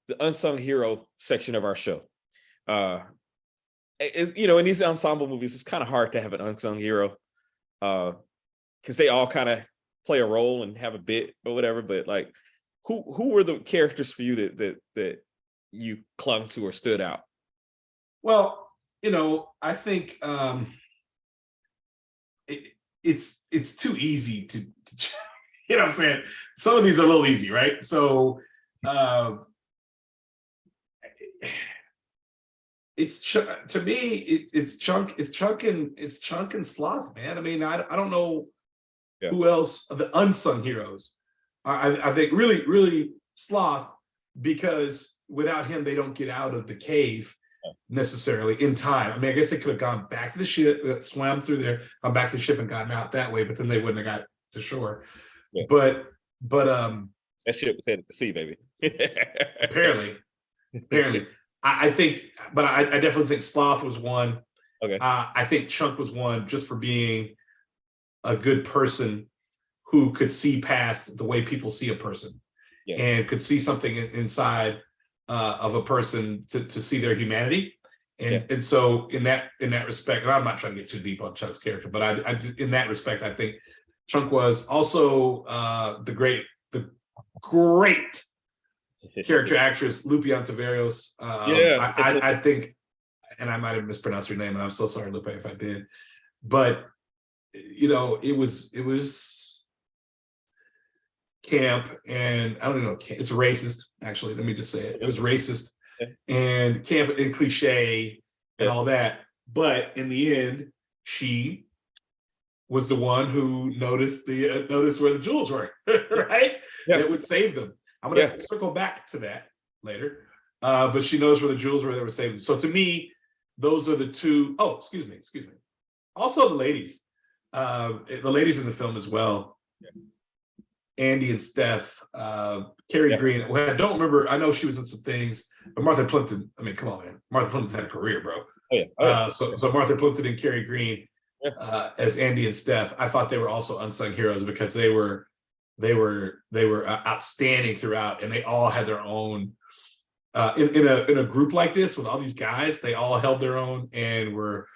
the unsung hero section of our show. In these ensemble movies, it's kind of hard to have an unsung hero, because they all kind of play a role and have a bit or whatever. But like, who were the characters for you that you clung to or stood out? Well, I think it's too easy to what I'm saying. Some of these are a little easy, right? So to me, it's Chunk and Sloth, man. I mean, I don't know who else the unsung heroes. I think really Sloth, because without him, they don't get out of the cave necessarily in time. I mean, I guess they could have gone back to the ship, swam through there, gone back to the ship and gotten out that way, but then they wouldn't have got to shore. Yeah. But that ship was headed to sea, baby. apparently. I think, but I definitely think Sloth was one. Okay. I think Chunk was one, just for being a good person who could see past the way people see a person, and could see something inside of a person to see their humanity. And so in that respect, and I'm not trying to get too deep on Chuck's character, but I in that respect, I think Chunk was also the great character actress Lupe Ontiveros. Yeah, I think, and I might have mispronounced her name, and I'm so sorry, Lupe, if I did. But it was camp, and I don't know, it's racist. Actually, let me just say it. It was racist and camp and cliche and all that. But in the end, she was the one who noticed where the jewels were, right? Yeah. That would save them. I'm gonna circle back to that later. But she knows where the jewels were that were saved. So to me, those are the two. Oh, excuse me. Also the ladies in the film as well. Yeah. Andy and Steph, Carrie Green. Well, I don't remember. I know she was in some things, but Martha Plimpton. I mean, come on, man. Martha Plimpton's had a career, bro. So Martha Plimpton and Carrie Green as Andy and Steph. I thought they were also unsung heroes because they were outstanding throughout, and they all had their own. In a group like this with all these guys, they all held their own and were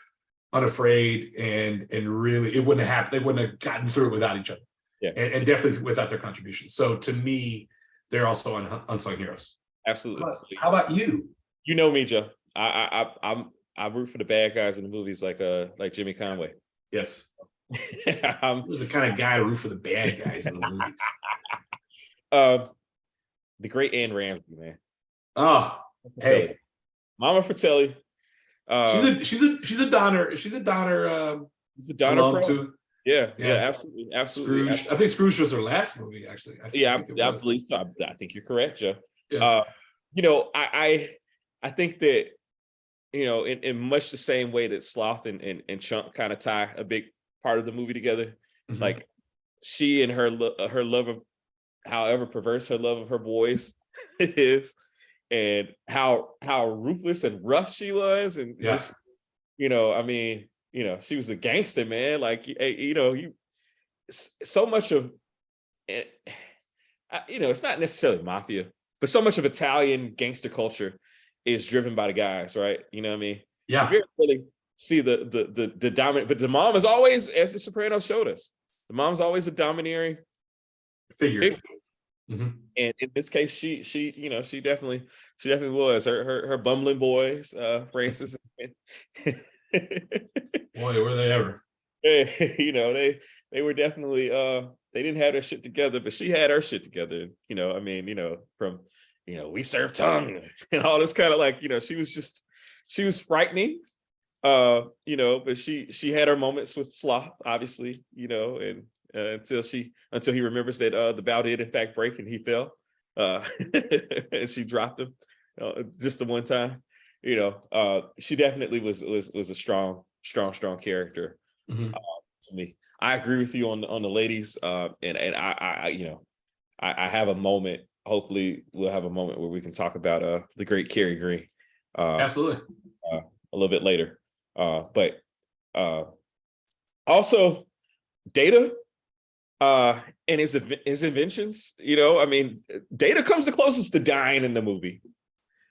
unafraid, and really it wouldn't have happened. They wouldn't have gotten through it without each other. Yeah. And definitely without their contribution. So to me, they're also unsung heroes. Absolutely. How about you? You know me, Joe. I root for the bad guys in the movies, like Jimmy Conway. Yes. He was the kind of guy to root for the bad guys in the movies. The great Anne Ramsey, man. Oh, hey, Mama Fratelli. She's a Donner. She's a Donner. She's a Donner pro. Too. Yeah, absolutely. Scrooge. I think Scrooge was her last movie, actually. I believe so. I think you're correct, Joe. Yeah. I think that in much the same way that Sloth and Chunk kind of tie a big part of the movie together, mm-hmm. Like she and her love of, however perverse her love of her boys is, and how ruthless and rough she was, and just she was a gangster, man. Like so much of it, it's not necessarily mafia, but so much of Italian gangster culture is driven by the guys, right? You know what I mean? Yeah. You really see the dominant, but the mom is always, as The Sopranos showed us, the mom's always a domineering figure. Mm-hmm. And in this case, she definitely was. Her bumbling boys, Francis. Boy, were they ever? They were definitely they didn't have their shit together, but she had her shit together. From we serve tongue and all this kind of like, she was frightening. But she had her moments with Sloth, obviously, and until he remembers that the bow did in fact break and he fell, and she dropped him just the one time. She definitely was a strong character. Mm-hmm. To me. I agree with you on the ladies, and I have a moment. Hopefully, we'll have a moment where we can talk about the great Carrie Green. Absolutely. A little bit later, but also Data. And his inventions, Data comes the closest to dying in the movie.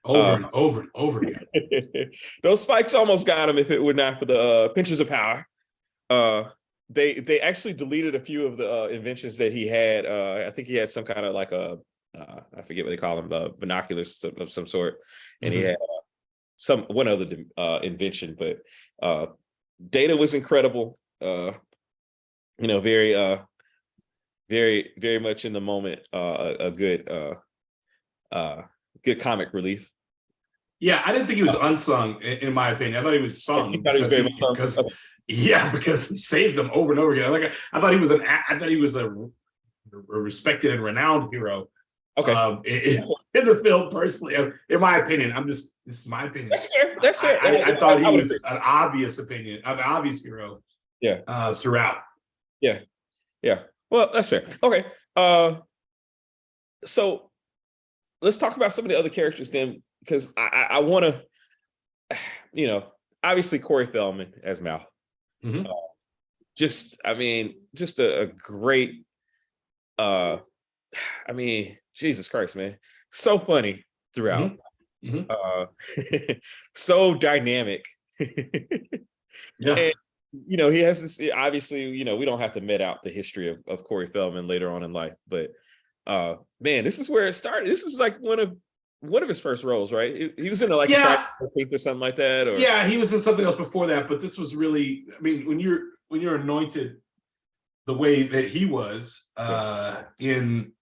Over again. Those spikes almost got him if it were not for the pinchers of power. They actually deleted a few of the inventions that he had. I think he had some kind of like I forget what they call them, binoculars of some sort, and mm-hmm. He had one other invention. But Data was incredible. Very, very much in the moment, a good comic relief. Yeah, I didn't think he was unsung, in my opinion. I thought he was sung because he saved them over and over again. Like I thought he was a respected and renowned hero. Okay, in the film, personally, in my opinion, this is my opinion. That's fair. I thought he was an obvious hero. Yeah, throughout. Yeah. Well, that's fair. Okay. So let's talk about some of the other characters then, because I want to, obviously Corey Feldman as Mouth. Mm-hmm. Just a great, Jesus Christ, man. So funny throughout. Mm-hmm. So dynamic. Yeah. you know, he has this, obviously, you know, we don't have to met out the history of Corey Feldman later on in life, but man, this is where it started. This is like one of his first roles, right? He was in like Yeah, the 13th or something like that, or yeah, he was in something else before that, but this was really, I mean, when you're anointed the way that he was in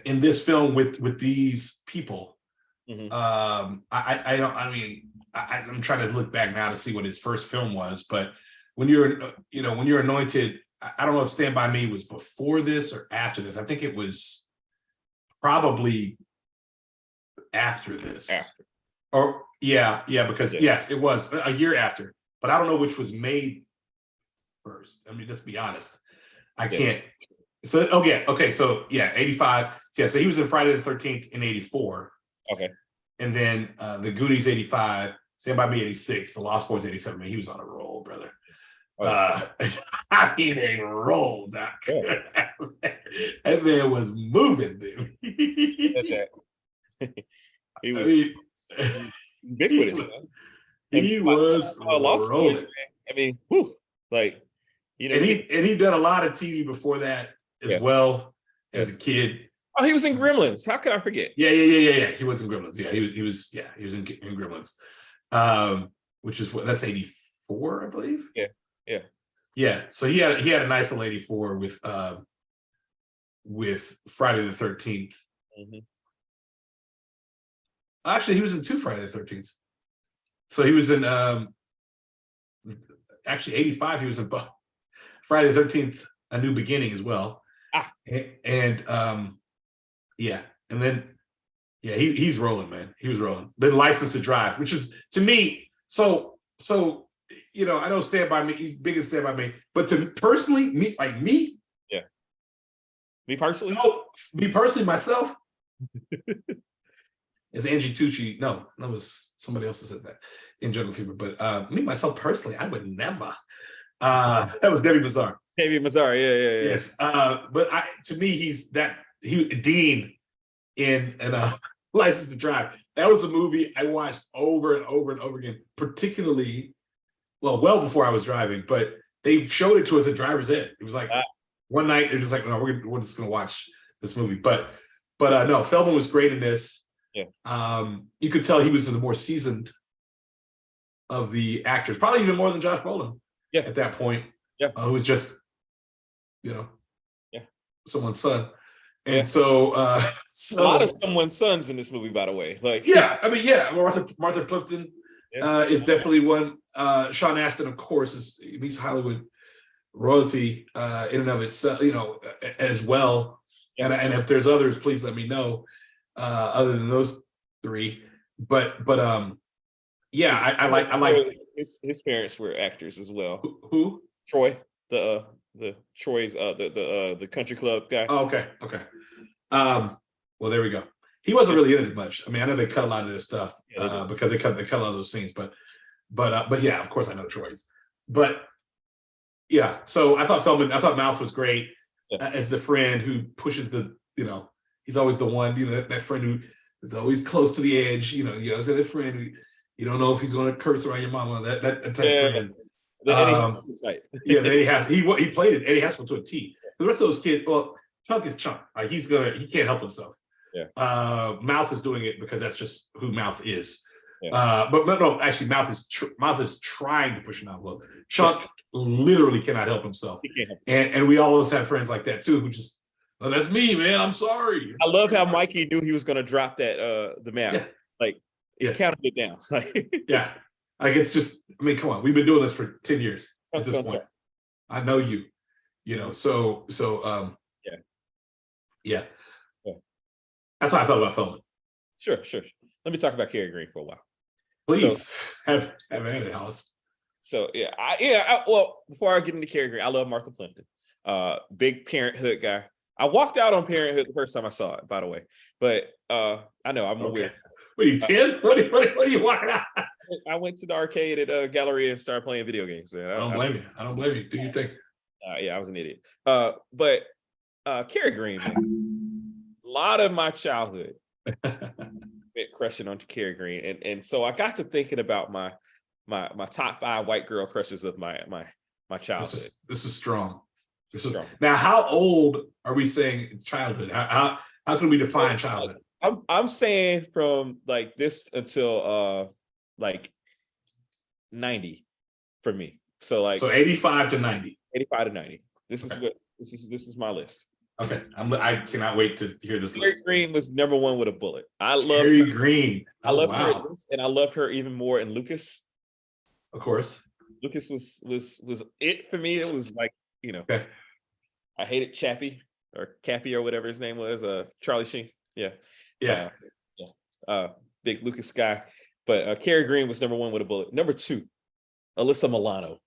this film with these people. Mhm. I don't, I mean, I'm trying to look back now to see what his first film was, but when you're anointed, I don't know if Stand By Me was before this or after this. I think it was probably after this. After. Or yeah, because Yeah. yes, it was a year after, but I don't know which was made first. I mean, let's be honest. I can't. So okay, so yeah, 85. Yeah, so he was in Friday the 13th in 84. Okay. And then the Goonies 85, Stand By Me 86, The Lost Boys 87. Man, he was on a roll, brother. I mean, a roll, Doc. Yeah. That man was moving, dude. That's it. He was, I mean, ubiquitous. He was Lost Boys, rolling. I mean, whew, like, you know, and he done a lot of TV before that as well as a kid. Oh, he was in Gremlins. How could I forget? Yeah. He was in Gremlins. Yeah, he was in Gremlins. Which is what, that's 84, I believe. Yeah. So he had a nice little 84 with Friday the 13th. Mm-hmm. Actually, he was in 2 Friday the 13th. So he was in actually 85, he was in Friday the 13th, A New Beginning as well. And and then he's rolling, man. He was rolling. Then License to Drive, which is to me, so you know, I don't Stand By Me, he's big and Stand By Me, but to personally, me personally? No, me personally, myself, is Angie Tucci. No, that was somebody else who said that in Jungle Fever. But me, myself, personally, I would never. That was Debbie Mazar. Debbie Mazar, yeah. Yes. But to me, he Dean in License to Drive. That was a movie I watched over and over and over again, particularly, well before I was driving, but they showed it to us at driver's ed. It was like one night, they're just like, no, we're just gonna watch this movie. But no, Feldman was great in this. Yeah. You could tell he was the more seasoned of the actors, probably even more than Josh Brolin. Yeah. At that point. Yeah. Who was just, someone's son. And so a lot of someone's sons in this movie, by the way. Like, I mean, Martha Plimpton is definitely one. Sean Astin, of course, he's Hollywood royalty in and of itself, as well. Yeah. And if there's others, please let me know. Other than those 3, but I like his parents were actors as well. Who? Troy, the Troy's the country club guy. Oh, okay. Well, there we go. He wasn't really in it much. I mean, I know they cut a lot of this stuff because they cut a lot of those scenes, but yeah, of course I know Troy's. But yeah, so I thought Mouth was great as the friend who pushes he's always the one, that friend who is always close to the edge, so that friend who you don't know if he's going to curse around your mama, that type of friend. Eddie Haskell, he played it, Eddie Haskell to a T. The rest of those kids, well, Chunk is Chunk. Like he can't help himself. Yeah. Mouth is doing it because that's just who Mouth is. Yeah. But no, actually, Mouth is trying to push an envelope. Chunk literally cannot help himself. He can't help himself. And we always have friends like that too, who just, oh, that's me, man. I'm sorry. I love how Mikey knew he was going to drop that the map. Yeah. Like he counted it down. Yeah. Like it's just, I mean, come on. We've been doing this for 10 years at this point. I know you. So yeah. That's how I felt about Feldman. Sure. Let me talk about Cary Green for a while. Please have at it, Hollis. So well, before I get into Cary Green, I love Martha Plimpton. Big Parenthood guy. I walked out on Parenthood the first time I saw it, by the way. But I know I'm weird. What are you, 10? What are you walking out? I went to the arcade at Galleria and started playing video games. Man. I don't blame you. Do you think? Yeah, I was an idiot. But Cary Green, man, a lot of my childhood crushing onto Cary Green. And so I got to thinking about my my top 5 white girl crushes of my childhood. This is strong. Strong. Now, how old are we saying childhood? How can we define childhood? I'm saying from like this until like 90 for me. So 85 to 90. 85 to 90. This is my list. Okay, I cannot wait to hear this Carrie list. Green was number 1 with a bullet. I love Carrie Green. I loved her, and I loved her even more in Lucas. Of course, Lucas was it for me. It was like, okay. I hated Chappie or Cappy or whatever his name was. Charlie Sheen. Yeah. Big Lucas guy. But Carrie Green was number 1 with a bullet. Number 2, Alyssa Milano. Of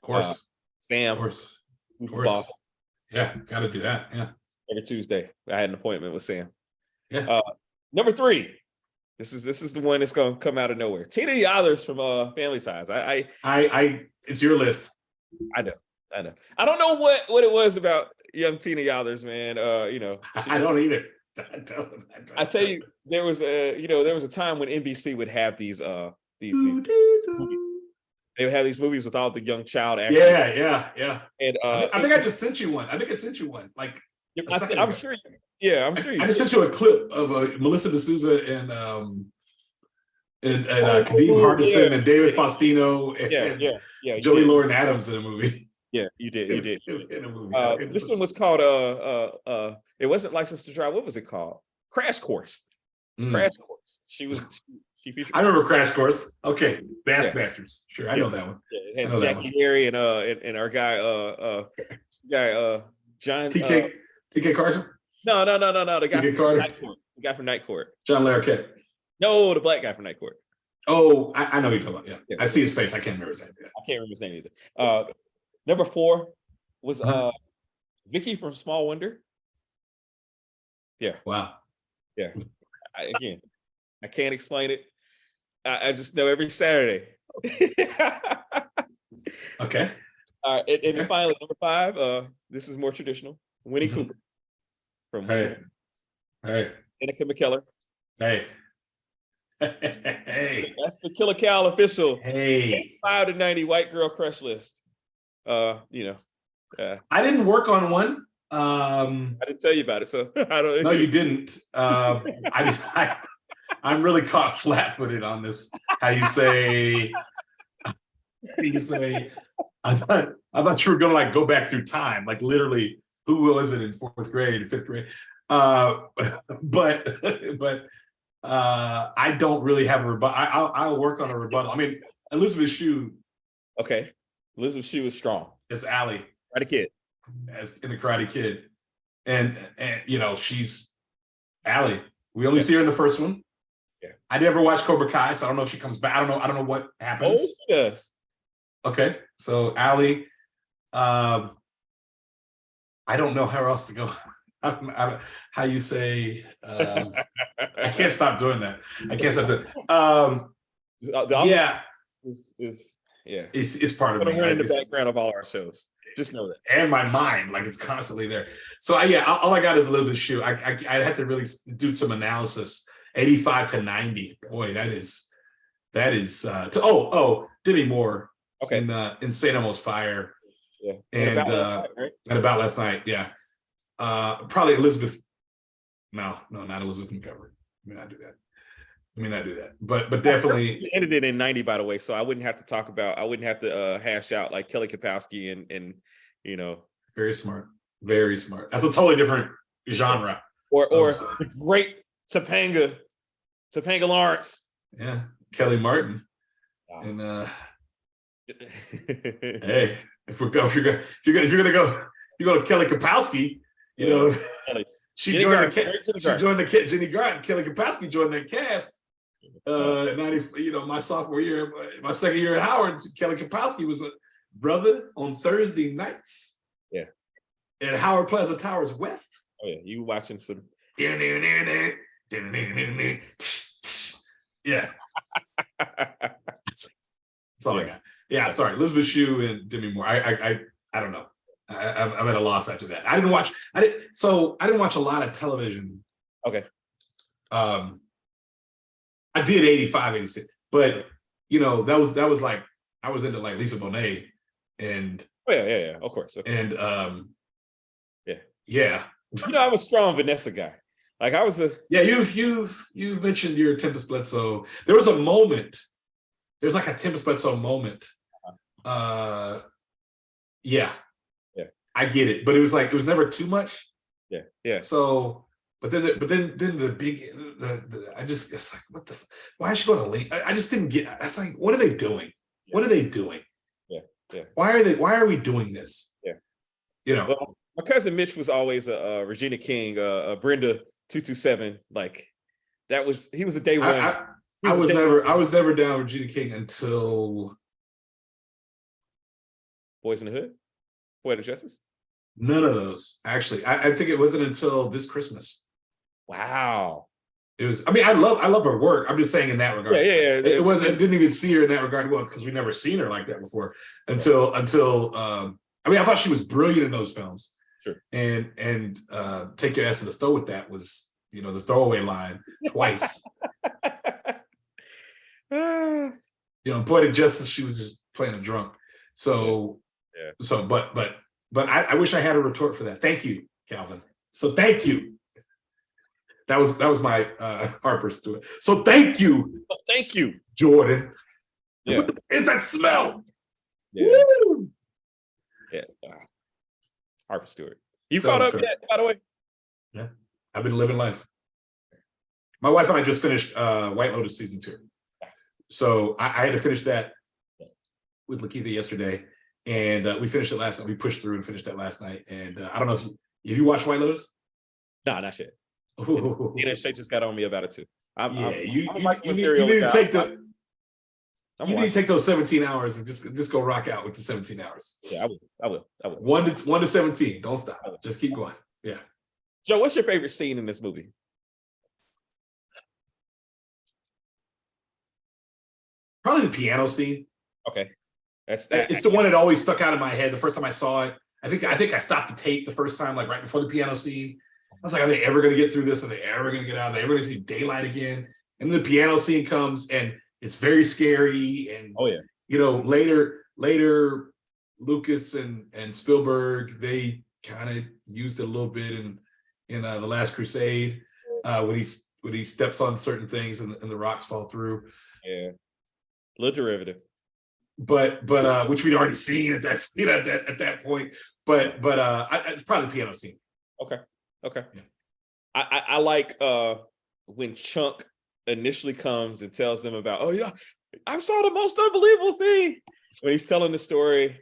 course. Sam. Of course. Who's the boss? Yeah, got to do that. Yeah. Every Tuesday, I had an appointment with Sam. Yeah. Number 3. This is the one that's gonna come out of nowhere. Tina Yothers from Family Ties. It's your list. I know. I don't know what it was about young Tina Yothers, man. I don't either. I tell you, there was a time when NBC would have these movies. They would have these movies with all the young child actors. Yeah. And I think I just sent you one. Like I'm sure. Yeah, I'm sure. I just sent you a clip of Melissa D'Souza and Kadeem Hardison and David Faustino and Joey Lauren Adams in a movie. Yeah, you did. In a movie. This one was called it wasn't License to Drive. What was it called? Crash Course. Crash Course. She featured. I remember Crash Course. Okay, Bassmasters. Sure, I know that one. Yeah, it had Jackie Harry and our guy John TK Carson. No. The guy TK from Carter. Night Court. The guy from Night Court. John Larroquette. No, the black guy from Night Court. Oh, I know who you're talking about. Yeah. I see his face. I can't remember his name. I can't remember his name either. Number 4 was Vicky from Small Wonder. Yeah. Wow. Yeah. I can't explain it. I just know every Saturday. Okay. And then finally, number 5. This is more traditional. Winnie Cooper from Hey. Danica McKellar. Hey. That's the Killer Cow official. Hey. 5 to 90 white girl crush list. I didn't work on one. I didn't tell you about it, so I don't. No, you didn't. I'm really caught flat-footed on this. How you say? I thought you were gonna like go back through time, like literally. Who was it in 4th grade, 5th grade? But I don't really have a rebuttal. I'll work on a rebuttal. I mean, Elizabeth Shue. Okay, Elizabeth Shue is strong. As Allie. Karate Kid. As in the Karate Kid, and she's Allie. We only see her in the first one. Yeah. I never watched Cobra Kai, so I don't know if she comes back. I don't know what happens. Oh, she does. Okay, so Allie. I don't know how else to go. How you say? I can't stop doing that. It's part of me. In the background of all our shows. Just know that. And my mind, like it's constantly there. So all I got is Elizabeth Shue. I had to really do some analysis. 85 to 90. Boy, that is Demi Moore. Okay. In St. Elmo's Fire. Yeah. And About Last Night, yeah. Probably Elizabeth. No, not Elizabeth Montgomery. Let me not do that. But definitely she ended it in 90, by the way. So I wouldn't have to hash out like Kelly Kapowski and very smart. Very smart. That's a totally different genre. Or the great Topanga Lawrence. Yeah. Kelly Martin. Wow. And hey, if you're gonna go to Kelly Kapowski, she joined the kid. Jenny Garden, Kelly Kapowski joined that cast. 90, my sophomore year, my second year at Howard, Kelly Kapowski was a brother on Thursday nights. Yeah. At Howard Plaza Towers West. Oh yeah, you watching some. Yeah. That's all I got. Yeah, sorry, Elizabeth Shue and Demi Moore. I don't know. I'm at a loss after that. I didn't watch a lot of television. Okay. I did 85, 86, but that was like I was into like Lisa Bonet and yeah, of course. and yeah. Yeah. I'm a strong Vanessa guy. Like I was Yeah, you've mentioned your Tempest Bledsoe. There was a moment. There's like a Tempest Bledsoe moment. Yeah. Yeah. I get it, but it was never too much. Yeah. So, but then the big I just it's like what the why is she going to leave? I just didn't get. I was like, what are they doing? Yeah. What are they doing? Yeah. Why are we doing this? Yeah. Well, my cousin Mitch was always a Regina King, Brenda 227. Like he was a day one. I was never down Regina King until Boys in the Hood, Poetic Justice. None of those actually. I think it wasn't until this Christmas. Wow. It was. I mean, I love her work. I'm just saying in that regard. Yeah. It was. I didn't even see her in that regard. Well, because we never seen her like that before until. I mean, I thought she was brilliant in those films. Sure. And Take Your Ass to the Stove with that was the throwaway line twice. Poetic Justice, she was just playing a drunk. So yeah. So but I wish I had a retort for that. Thank you, Calvin. So thank you. That was my Harper Stewart. So thank you. Thank you, Jordan. Yeah. Is that smell? Yeah. Woo! Yeah. Harper Stewart. You caught up yet, by the way? Yeah. I've been living life. My wife and I just finished White Lotus season 2. So I had to finish that with Lakeitha yesterday. And we finished it last night. We pushed through and finished that last night. And I don't know if you watched White Lotus? No, not yet. Nina Shay just got on me about it too. You need to take you need to take those 17 hours and just go rock out with the 17 hours. Yeah, I will. 1 to 17. Don't stop. Just keep going. Yeah. Joe, what's your favorite scene in this movie? Probably the piano scene. Okay. It's the one that always stuck out in my head the first time I saw it. I think I stopped the tape the first time, like right before the piano scene. I was like, are they ever going to get through this? Are they ever going to get out? Are they ever going to see daylight again? And then the piano scene comes and it's very scary. And later Lucas and Spielberg, they kind of used it a little bit in The Last Crusade when he steps on certain things and the rocks fall through. Yeah. A little derivative. But which we'd already seen at that point. But it's probably the piano scene. Okay. Yeah. I like when Chunk initially comes and tells them about, oh yeah, I saw the most unbelievable thing when he's telling the story.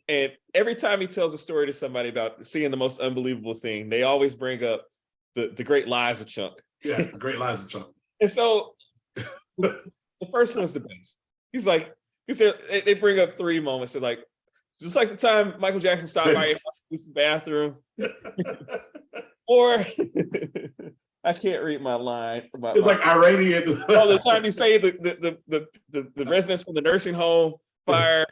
And every time he tells a story to somebody about seeing the most unbelievable thing, they always bring up the great lies of Chunk. Yeah, the great lies of Chunk. And so the first one's the best. He's like, they bring up 3 moments. They're like, just like the time Michael Jackson stopped by the bathroom. Or I can't read my line. It's like Iranian. The time you say the residents from the nursing home fire,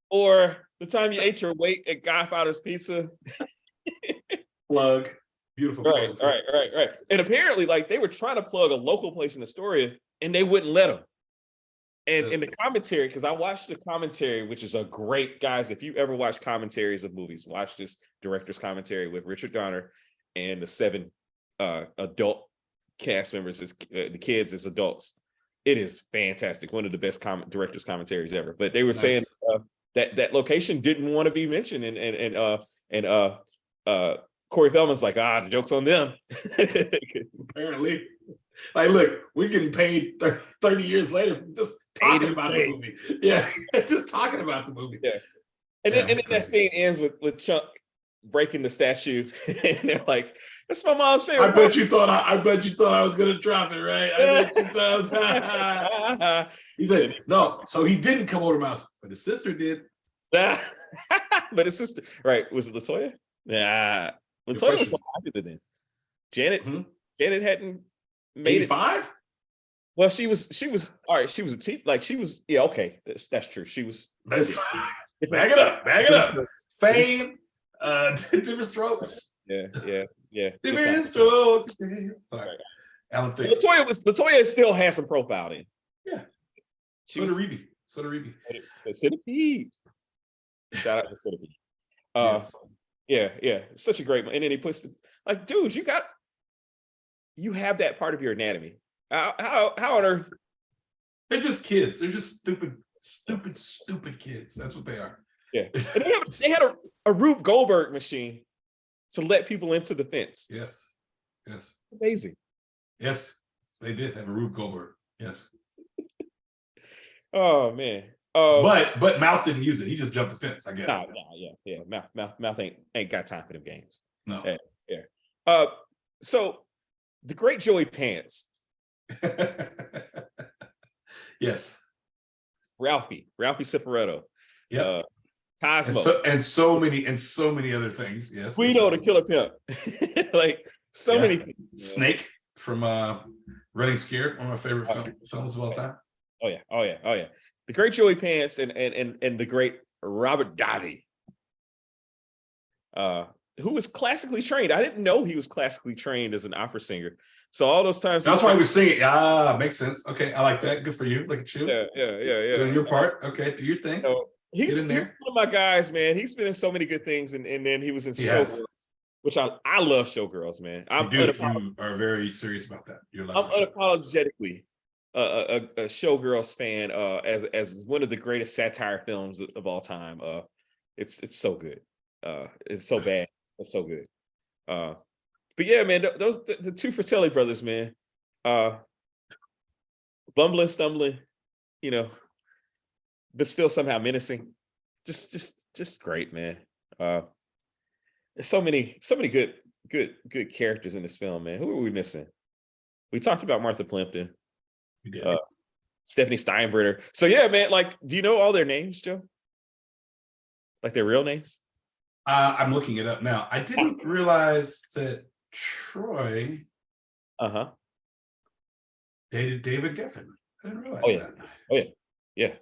or the time you ate your weight at Godfather's Pizza. Plug. Beautiful. Right. And apparently, like, they were trying to plug a local place in Astoria, and they wouldn't let them. And in the commentary, because I watched the commentary, which is a great, guys, if you ever watch commentaries of movies, watch this director's commentary with Richard Donner and the 7 adult cast members, the kids as adults. It is fantastic. One of the best director's commentaries ever. But they were saying that location didn't want to be mentioned. And Corey Feldman's like, the joke's on them. Apparently. Like, look, we're getting paid 30 years later just talking about the movie. Yeah, just talking about the movie. Yeah. And then that scene ends with Chunk breaking the statue. And they're like, that's my mom's favorite. I bet you thought I was gonna drop it, right? I bet you thought. He said, no, so he didn't come over to my house, but his sister did. But his sister, right? Was it LaToya? Yeah. LaToya was popular then. Janet hadn't made 85? It. Well, she was all right. She was a team, like she was. Yeah, okay, that's true. She was. Bag it up. Fame, different strokes. Yeah. Different strokes. Sorry, Alan. LaToya still has some profile then. Yeah. So did Reeby. So did Reeby. So Centipede. Shout out to Centipede. Yes. Yeah, such a great one. And then he puts like, dude, you have that part of your anatomy. How on earth? They're just kids. They're just stupid kids. That's what they are. Yeah. And they had a Rube Goldberg machine to let people into the fence. Yes. Amazing. Yes, they did have a Rube Goldberg. Yes. Oh man. But Mouth didn't use it. He just jumped the fence, I guess. Yeah. Mouth ain't got time for them games. No. Yeah. So the great Joey Pants. Yes. Ralphie Cifaretto. Yeah. Cosmo. And so many other things. Yes. Guido the Killer Pimp. Like so many things. Snake from Running Scared, one of my favorite films of all time. Oh yeah. The great Joey Pants and the great Robert Davi. Who was classically trained. I didn't know he was classically trained as an opera singer. So all those times. That's why he was singing. Makes sense. Okay, I like that. Good for you. Look at you. Yeah. Doing your part. Okay, do your thing. He's one of my guys, man. He's been in so many good things, and then he was in Showgirls, which I love Showgirls, man. You are very serious about that. I'm unapologetically a Showgirls fan, as one of the greatest satire films of all time. It's so good. It's so bad. It's so good. But yeah, man, the two Fratelli brothers, man. Bumbling, stumbling, but still somehow menacing. Just great, man. There's so many good characters in this film, man. Who are we missing? We talked about Martha Plimpton. We did. Stephanie Steinbrenner. So yeah, man, like, do you know all their names, Joe? Like their real names? I'm looking it up now. I didn't realize that Troy dated David Geffen. I didn't realize that. Oh yeah.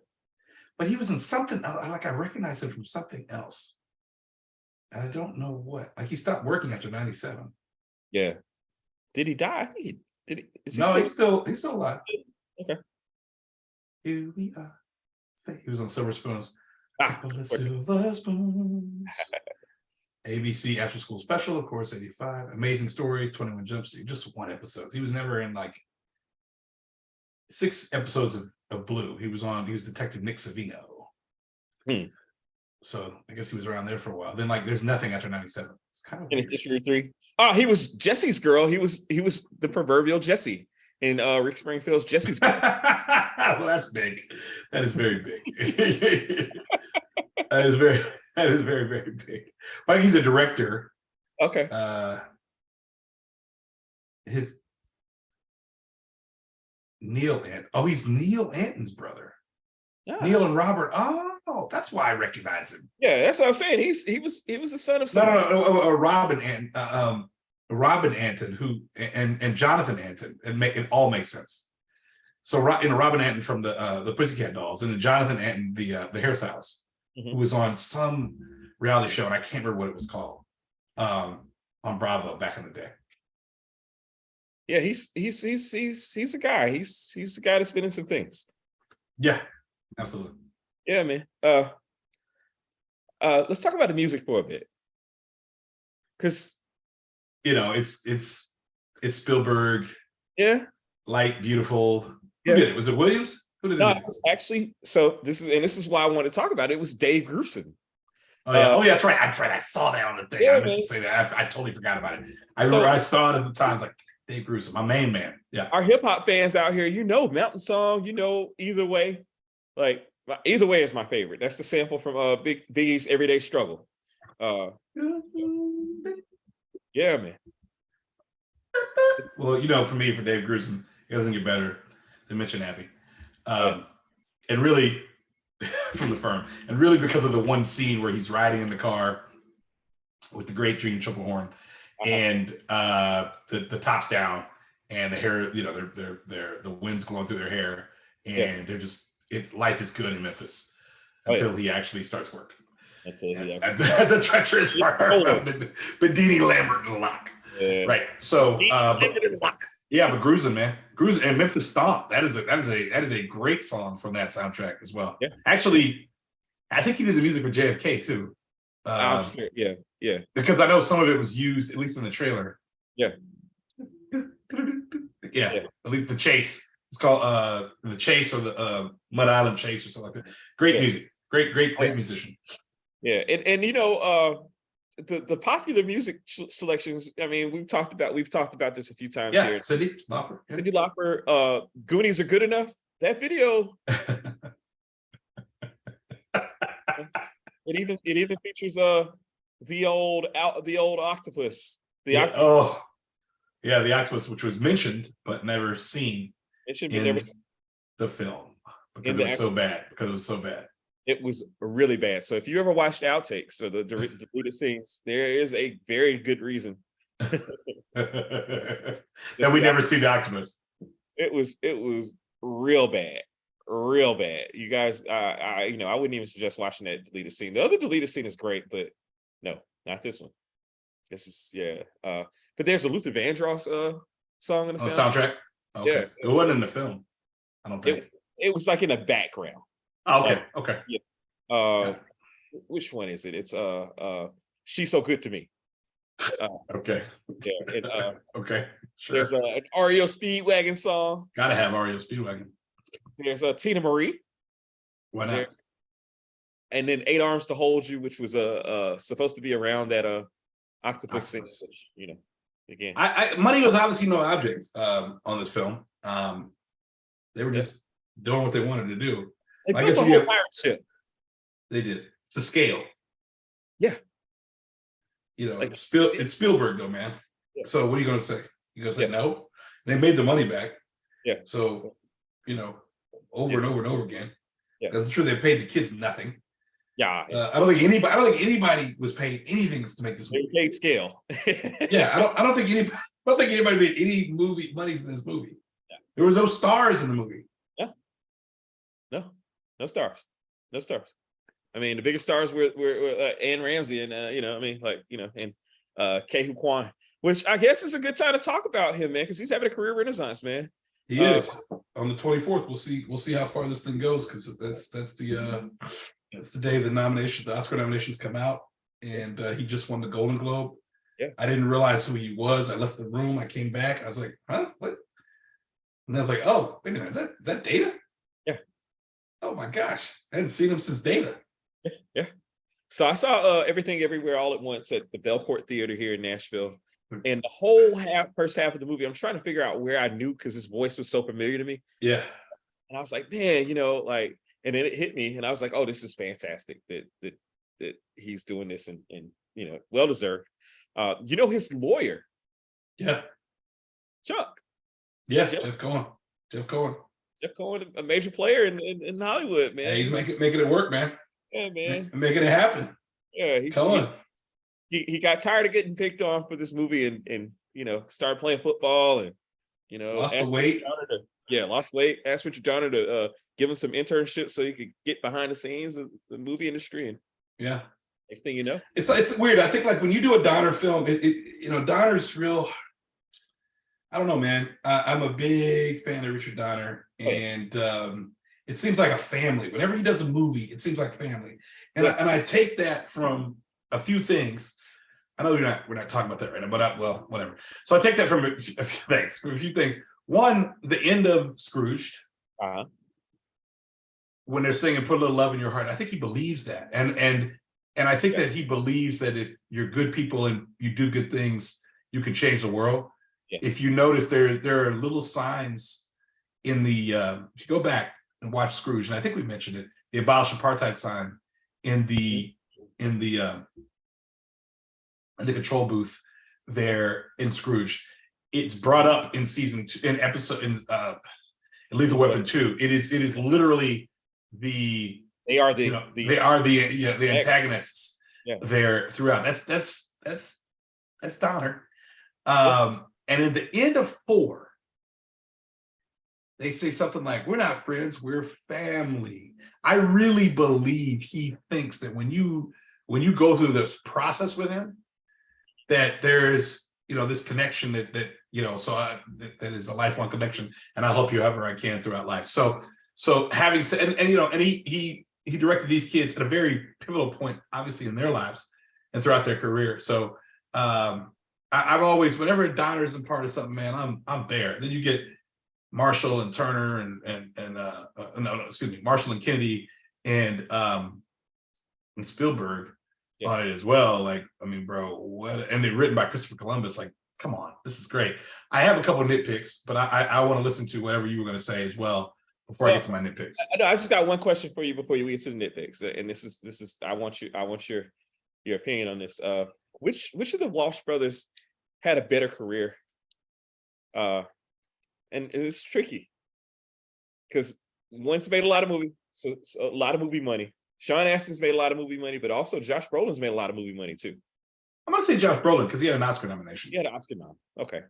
But he was in something. I recognize him from something else, and I don't know what. Like he stopped working after '97. Yeah. Did he die? I think he did. He's still alive. Okay. Here we are. He was on Silver Spoons. Silver Spoons. ABC After School Special, of course, 85. Amazing Stories, 21 Jump Street. Just one episode. He was never in like 6 episodes of Blue. He was Detective Nick Savino. So I guess he was around there for a while. Then like there's nothing after 97. It's kind of Beneficiary 3. Oh, he was Jesse's girl. He was the proverbial Jesse in Rick Springfield's Jesse's girl. Well, that's big. That is very big. That is very, very big. But he's a director. Okay. He's Neil Anton's brother. Yeah. Neil and Robert. Oh, that's why I recognize him. Yeah, that's what I'm saying. He was the son of no, Robin Anton, and Jonathan Anton, it all makes sense. So Robin Anton from the Pussycat Dolls, and then Jonathan Anton, the hairstylist, who was on some reality show, and I can't remember what it was called, on Bravo back in the day. Yeah, he's the guy. He's the guy that's been in some things. Yeah, absolutely. Yeah, man. Let's talk about the music for a bit, because it's Spielberg. Yeah. Light, beautiful. Who did it? Was it Williams? Who did it? No, it was actually. So this is why I want to talk about it. It was Dave Grusin. Oh yeah, that's right. I saw that on the thing. I meant to say that. I totally forgot about it. I remember I saw it at the time. I was like, Dave Grusin, my main man. Yeah. Our hip hop fans out here, Mountain Song, Either Way. Like Either Way is my favorite. That's the sample from Biggie's Everyday Struggle. Yeah, man. Well, for me, for Dave Grusin, it doesn't get better than Mention Happy. And really, from The Firm, and really because of the one scene where he's riding in the car with the great Gene Triplehorn, and the top's down, and the hair, the wind's blowing through their hair, and they're just, life is good in Memphis until he actually starts work. The treacherous farm, Bedini, Lambert, and Locke. Yeah. Right. So, Yeah, but Cruising, man. Cruising and Memphis Stomp. That is a great song from that soundtrack as well. Yeah. Actually, I think he did the music for JFK too. I'm sure. Yeah. Yeah. Because I know some of it was used, at least in the trailer. Yeah. Yeah. At least the chase. It's called the Chase or the Mud Island Chase or something like that. Great music. Great musician. Yeah. And you know, the popular music selections, I mean, we've talked about this a few times here. Cyndi Lauper. Yeah. Cyndi Lauper, Goonies Are Good Enough. That video, it even features the old octopus. Octopus. Oh, yeah, the octopus, which was mentioned but never seen in the film because it was so bad. It was really bad. So if you ever watched outtakes or the deleted scenes, there is a very good reason that we never see the octopus. It was real bad. You guys, I wouldn't even suggest watching that deleted scene. The other deleted scene is great, but no, not this one. This is but there's a Luther Vandross song in the soundtrack. Okay. Yeah, it wasn't in the film. I don't think it was like in the background. Oh, okay. Yeah. Which one is it? It's She's So Good to Me. Okay. Yeah. And, okay. Sure. There's an REO Speedwagon song. Gotta have REO Speedwagon. There's Tina Marie. Why not? And then 8 Arms to Hold You, which was supposed to be around that octopus thing. You know, again. Money was obviously no object on this film. They were just doing what they wanted to do. They built a whole pirate ship. They did. It's a scale. Yeah. You know, it's Spielberg though, man. Yeah. So what are you gonna say? You gonna say no? They made the money back. Yeah. So, you know, over and over again. Yeah. That's true. They paid the kids nothing. Yeah. I don't think anybody was paid anything to make this movie. They paid scale. Yeah. I don't think anybody made any movie money from this movie. Yeah. There was no stars in the movie. Yeah. No stars. No stars. I mean, the biggest stars were Anne Ramsey and and Ke Kwan, which I guess is a good time to talk about him, man, because he's having a career renaissance, man. He is. On the 24th, we'll see how far this thing goes, because that's the day the Oscar nominations come out, and he just won the Golden Globe. Yeah. I didn't realize who he was. I left the room. I came back. I was like, huh? What? And I was like, oh, wait a minute, is that Data? Yeah. Oh my gosh. I hadn't seen him since Data. Yeah. So I saw Everything Everywhere All at Once at the Belcourt Theater here in Nashville. And the whole first half of the movie, I'm trying to figure out where I knew, because his voice was so familiar to me. Yeah. And I was like, man, and then it hit me, and I was like, oh, this is fantastic that he's doing this, and well deserved. His lawyer. Yeah. Chuck. Yeah, Jeff Cohen. Jeff Cohen, a major player in Hollywood, man. Yeah, he's making it work, man. Yeah, man. Making it happen. Yeah, he got tired of getting picked on for this movie and started playing football and lost the weight. Lost weight. Asked Richard Donner to give him some internships so he could get behind the scenes of the movie industry. And next thing you know, it's weird. I think like when you do a Donner film, Donner's real. I don't know, man. I'm a big fan of Richard Donner, and it seems like a family. Whenever he does a movie, it seems like family. And I take that from a few things. I know we're not talking about that right now, but whatever. So I take that from a few things. One, the end of Scrooged, when they're singing "Put a Little Love in Your Heart," I think he believes that, and I think that he believes that if you're good people and you do good things, you can change the world. Yeah. If you notice, there are little signs in the if you go back and watch Scrooge, and I think we mentioned it, the abolish apartheid sign in the control booth there in Scrooge. It's brought up in season 2, in Lethal Weapon 2. It is literally the antagonists there throughout. That's Donner. And in the end of 4, they say something like, "We're not friends, we're family." I really believe he thinks that when you go through this process with him, that there's this connection that so that is a lifelong connection, and I'll help you however I can throughout life. So having said, and he directed these kids at a very pivotal point, obviously in their lives and throughout their career. So I've always, whenever Donner's in part of something, man, I'm there. Then you get Marshall and Turner Marshall and Kennedy and Spielberg on it as well. Like, I mean, bro, what? And they're written by Christopher Columbus. Like, come on, this is great. I have a couple of nitpicks, but I want to listen to whatever you were going to say as well before I get to my nitpicks. I just got one question for you before you get to the nitpicks, and this is I want your opinion on this. Which of the Walsh brothers had a better career? And it's tricky because one's made a lot of movies, so a lot of movie money. Sean Astin's made a lot of movie money, but also Josh Brolin's made a lot of movie money too. I'm gonna say Josh Brolin because he had an Oscar nomination. He had an Oscar nom. Okay,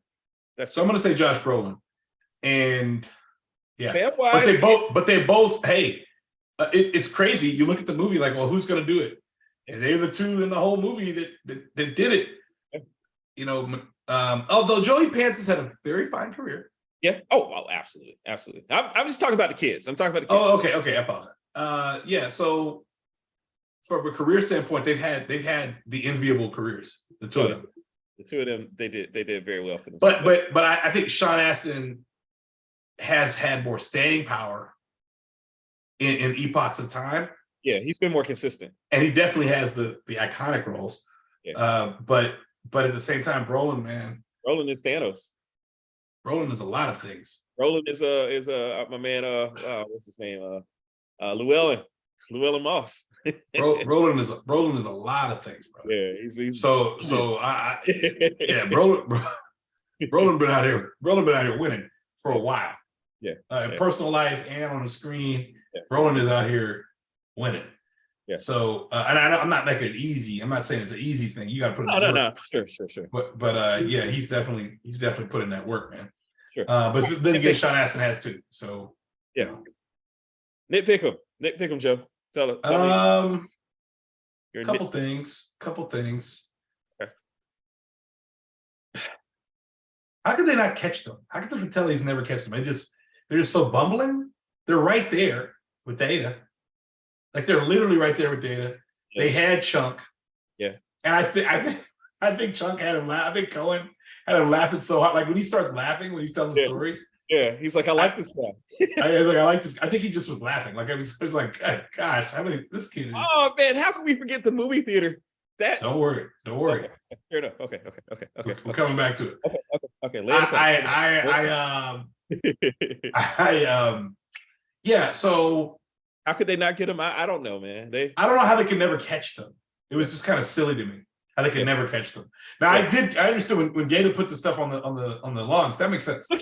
so I'm gonna say Josh Brolin, and yeah, but they both. Hey, it's crazy. You look at the movie like, well, who's gonna do it? And they're the two in the whole movie that did it. Although Joey Pants has had a very fine career. Yeah. Oh, well, absolutely. I'm just talking about the kids. I'm talking about the kids. Oh, okay. I apologize. Yeah. So, from a career standpoint, they've had the enviable careers. The two of them. The two of them, they did very well for them. But I think Sean Astin has had more staying power in epochs of time. Yeah, he's been more consistent, and he definitely has the iconic roles. Yeah. But at the same time, Brolin is Thanos. Brolin is a lot of things. Brolin is my man. What's his name? Llewellyn Moss. Brolin is a lot of things, bro. Yeah, he's so yeah. Brolin been out here winning for a while. Yeah, in personal life and on the screen, Brolin is out here winning. Yeah. So and I'm not making it easy. I'm not saying it's an easy thing. You got to put it. No. Sure. But yeah, he's definitely putting that work, man. Sure. But then again, Sean Astin has too. So yeah. Nitpick him, Joe. Tell me. Couple things. Okay. How could they not catch them? How could the Fratellis never catch them? They're just so bumbling. They're right there with Data. Like, they're literally right there with Data. Yeah. They had Chunk. Yeah. And I think Chunk had him laugh. I think Cohen had him laughing so hard. Like, when he starts laughing when he's telling stories. Yeah, he's like, I like this guy. I was like, I like this. I think he just was laughing. Like, I was like, gosh, how many this kid is. Oh man, how can we forget the movie theater? Don't worry. Okay. Fair enough. Okay. We're coming back to it. Okay. Yeah. So how could they not get him? I don't know, man. I don't know how they could never catch them. It was just kind of silly to me how they could never catch them. Now I understood when Gator put the stuff on the lawns. That makes sense. That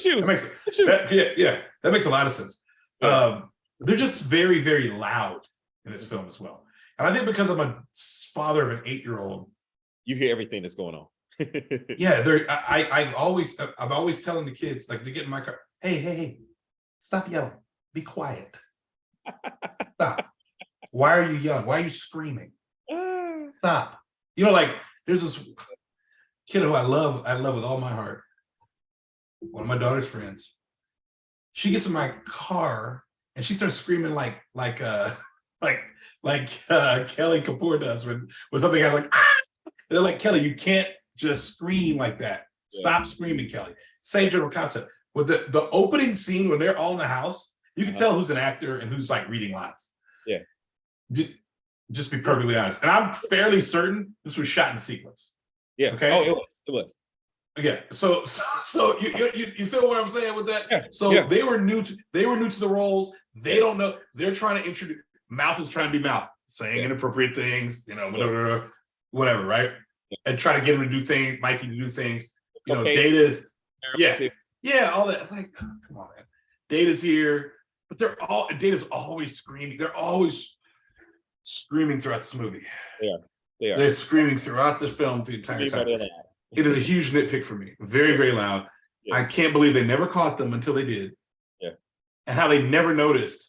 makes a lot of sense. Yeah. They're just very, very loud in this film as well. And I think because I'm a father of an 8-year-old, you hear everything that's going on. Yeah, I'm always telling the kids, like, they get in my car, hey, stop yelling, be quiet, stop. Why are you yelling? Why are you screaming? Stop. Like, there's this kid who I love with all my heart. One of my daughter's friends. She gets in my car and she starts screaming like Kelly Kapoor does when something has like, ah! They're like, Kelly, you can't just scream like that. Stop screaming, Kelly. Same general concept. With the opening scene when they're all in the house, you can tell who's an actor and who's like reading lines. Yeah. Just be perfectly honest. And I'm fairly certain this was shot in sequence. Yeah. Okay. Oh, it was. Yeah. So you feel what I'm saying with that? Yeah. So they were new to the roles. They don't know. They're trying to introduce. Mouth is trying to be Mouth, saying inappropriate things, whatever, right? And try to get him to do things, Mikey to do things. Data's, all that. It's like, come on, man. Data's here, but Data's always screaming. They're always screaming throughout this movie. Yeah, they're screaming throughout the film the entire time. It is a huge nitpick for me. Very, very loud. Yeah. I can't believe they never caught them until they did. Yeah, and how they never noticed.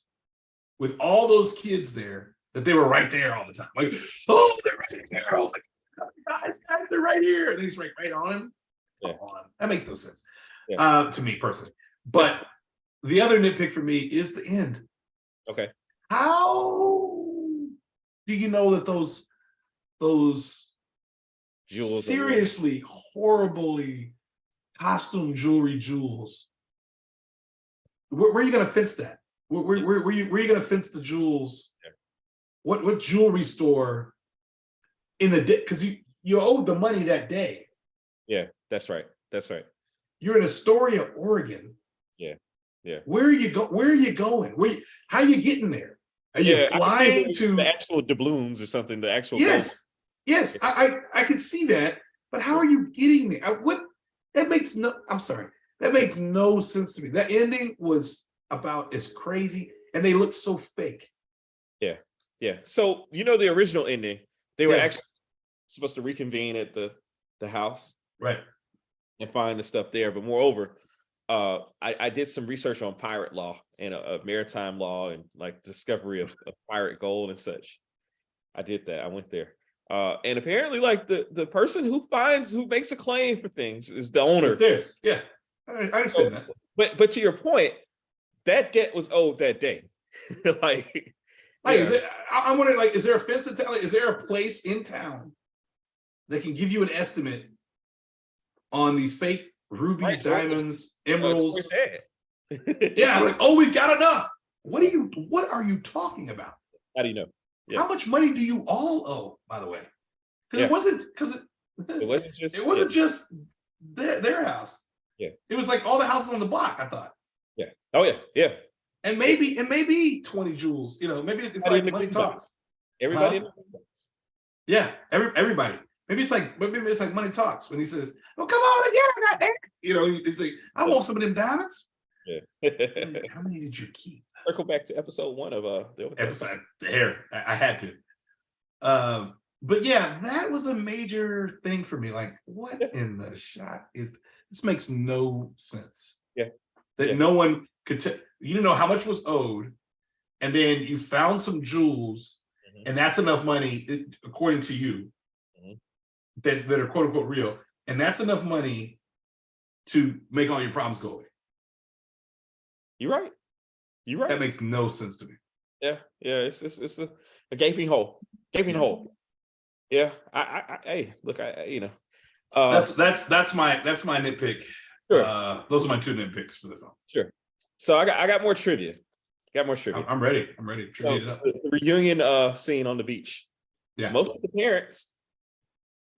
With all those kids there, that they were right there all the time. Like, oh, they're right there. Oh, guys, they're right here. And then he's right on him. Come on. That makes no sense. to me personally. But the other nitpick for me is the end. Okay. How do you know that those Jewels seriously horribly costume jewelry jewels? Where are you going to fence that? Where are you going to fence the jewels? Yeah. What jewelry store in the day? Because you owed the money that day. Yeah, that's right. That's right. You're in Astoria, Oregon. Yeah, yeah. Where are you going? How are you getting there? Are you flying to the actual doubloons or something? The actual yes, yes. I could see that, but how are you getting there? That makes no. I'm sorry. That makes no sense to me. That ending was about as crazy, and they look so fake. Yeah, yeah. So the original ending, they were actually supposed to reconvene at the house, right, and find the stuff there. But moreover, I did some research on pirate law and maritime law and like discovery of pirate gold and such. I did that. I went there. And apparently, like the person who makes a claim for things is the owner. It's theirs. Yeah, I understand that. But to your point, that debt was owed that day. Is it? I'm wondering, like, is there a fence in town? Like, is there a place in town that can give you an estimate on these fake rubies, diamonds, emeralds? Yeah, like, oh, we got enough. What are you talking about? How do you know? Yeah. How much money do you all owe, by the way? Because it wasn't just their house. Yeah. It was like all the houses on the block, I thought. Yeah. Oh yeah. Yeah. And maybe 20 jewels. Maybe it's like money talks. Everybody. Yeah, everybody. Maybe it's like money talks when he says, "Oh, come on again, it's like, I want some of them diamonds." Yeah. How many did you keep? Circle back to episode 1 of the episode. There, I had to. But yeah, that was a major thing for me. Like, what in the shot is this? Makes no sense. Yeah. That no one could you didn't know how much was owed, and then you found some jewels, and that's enough money, according to you, that are quote unquote real, and that's enough money to make all your problems go away. You're right. You're right. That makes no sense to me. Yeah, yeah. It's a gaping hole. Gaping hole. Yeah. Hey, look, that's my nitpick. Sure. Those are my 2 nitpicks for the film. Sure. So I got more trivia. I'm ready. Trivia it up. The reunion scene on the beach. Yeah. Most of the parents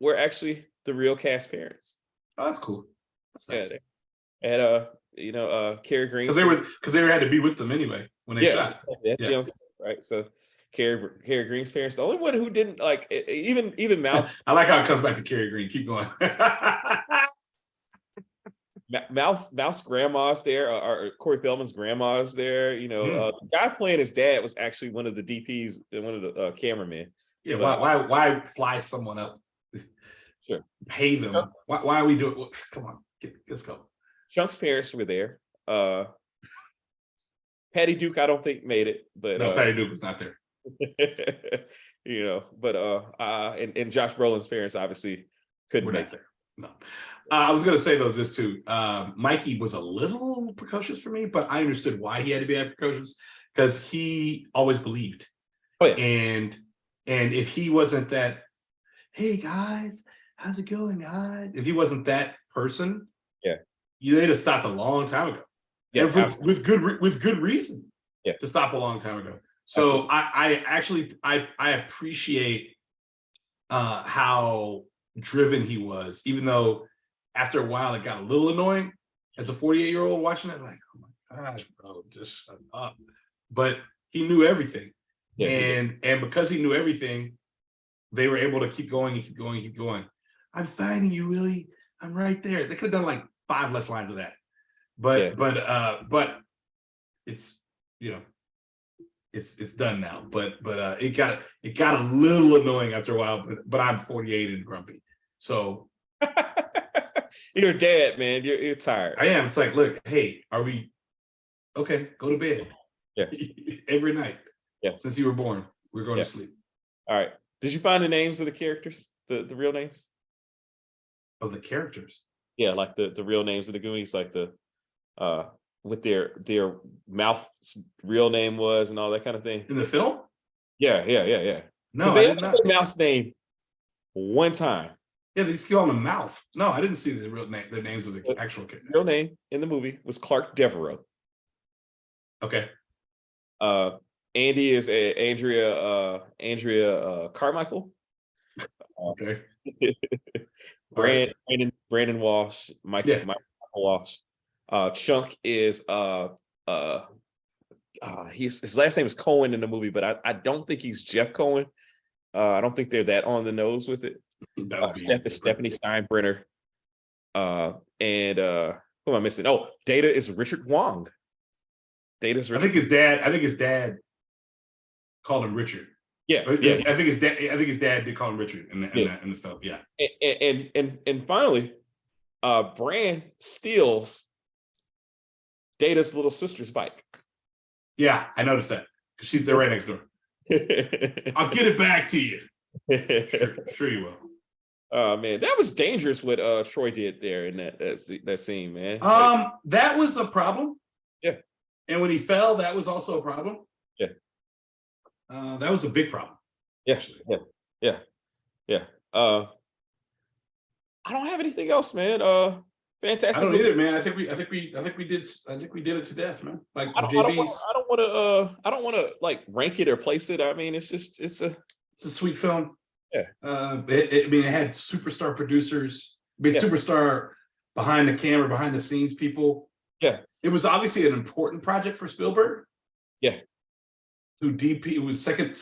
were actually the real cast parents. Oh, that's cool. That's nice. And Carrie Green, because they had to be with them anyway when they shot. Yeah. Right. So Carrie Green's parents, the only one who didn't like even Mouth. I like how it comes back to Carrie Green. Keep going. Mouth's grandma's there, or Corey Feldman's grandma's there. The guy playing his dad was actually one of the DPs, one of the cameramen. Yeah. Why fly someone up? Sure. Pay them. Why are we doing? Come on, let's go. Chunk's parents were there. Patty Duke, I don't think made it, but no, Patty Duke was not there. And Josh Brolin's parents obviously couldn't make it. No. I was going to say this too. Mikey was a little precocious for me, but I understood why he had to be that precocious, because he always believed. Oh yeah. And if he wasn't that, hey guys, how's it going, guys? If he wasn't that person, they'd have stopped a long time ago. Yeah, with good reason. Yeah, to stop a long time ago. So I actually appreciate how driven he was, even though after a while it got a little annoying as a 48-year-old watching it, like, oh my gosh, bro, just shut up. But he knew everything. Yeah, and because he knew everything, they were able to keep going and keep going and keep going. I'm finding you, Willie. I'm right there. They could have done like 5 less lines of that. But it's it's done now. But it got a little annoying after a while, but I'm 48 and grumpy. So you're a dad, man. You're tired. I am. It's like, look, hey, are we okay? Go to bed. Yeah. Every night. Yeah. Since you were born, we're going to sleep. All right. Did you find the names of the characters? The real names? Of the characters? Yeah, like the real names of the Goonies, like the what their mouth real name was and all that kind of thing. In the film? Yeah. No, Because I they did only not. say mouse name one time. Yeah, they just call him mouth. No, I didn't see the real name, the names of the actual His characters. real name in the movie was Clark Devereaux. Okay. Uh, Andy is Andrea Carmichael. Okay. All right. Brandon Walsh, Yeah. Michael Walsh. Chunk is his last name is Cohen in the movie, but I don't think he's Jeff Cohen. I don't think they're that on the nose with it. That would be Stephanie Steinbrenner. And who am I missing? Oh, Data is Richard Wong. Data's Richard. I think his dad called him Richard. Yeah. I think his dad did call him Richard in the film. Yeah. And finally, Bran steals Data's little sister's bike. Yeah, I noticed that. They're right next door. I'll get it back to you. Sure you will. Oh man, that was dangerous what Troy did there in that scene, man. That was a problem. Yeah. And when he fell, that was also a problem. Yeah. That was a big problem. Yeah. Yeah. I don't have anything else, man. Fantastic. I don't either, man. I think we did it to death, man. Like I don't want to like rank it or place it. I mean, it's a sweet film. Yeah. It had superstar producers, superstar behind the camera, behind the scenes people. Yeah. It was obviously an important project for Spielberg. Yeah. Who DP was second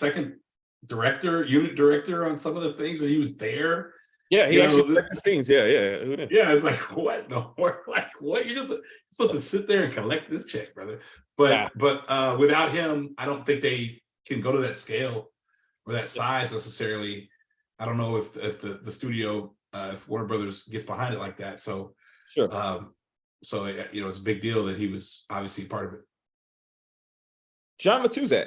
unit director on some of the things, and he was there. Yeah, he actually directed the scenes. Yeah. Who did? Yeah, it's like, what? No, like what? You're supposed to sit there and collect this check, brother. But without him, I don't think they can go to that scale or that size necessarily. I don't know if the studio, if Warner Brothers gets behind it like that. So sure. So it's a big deal that he was obviously part of it. John Matuzak.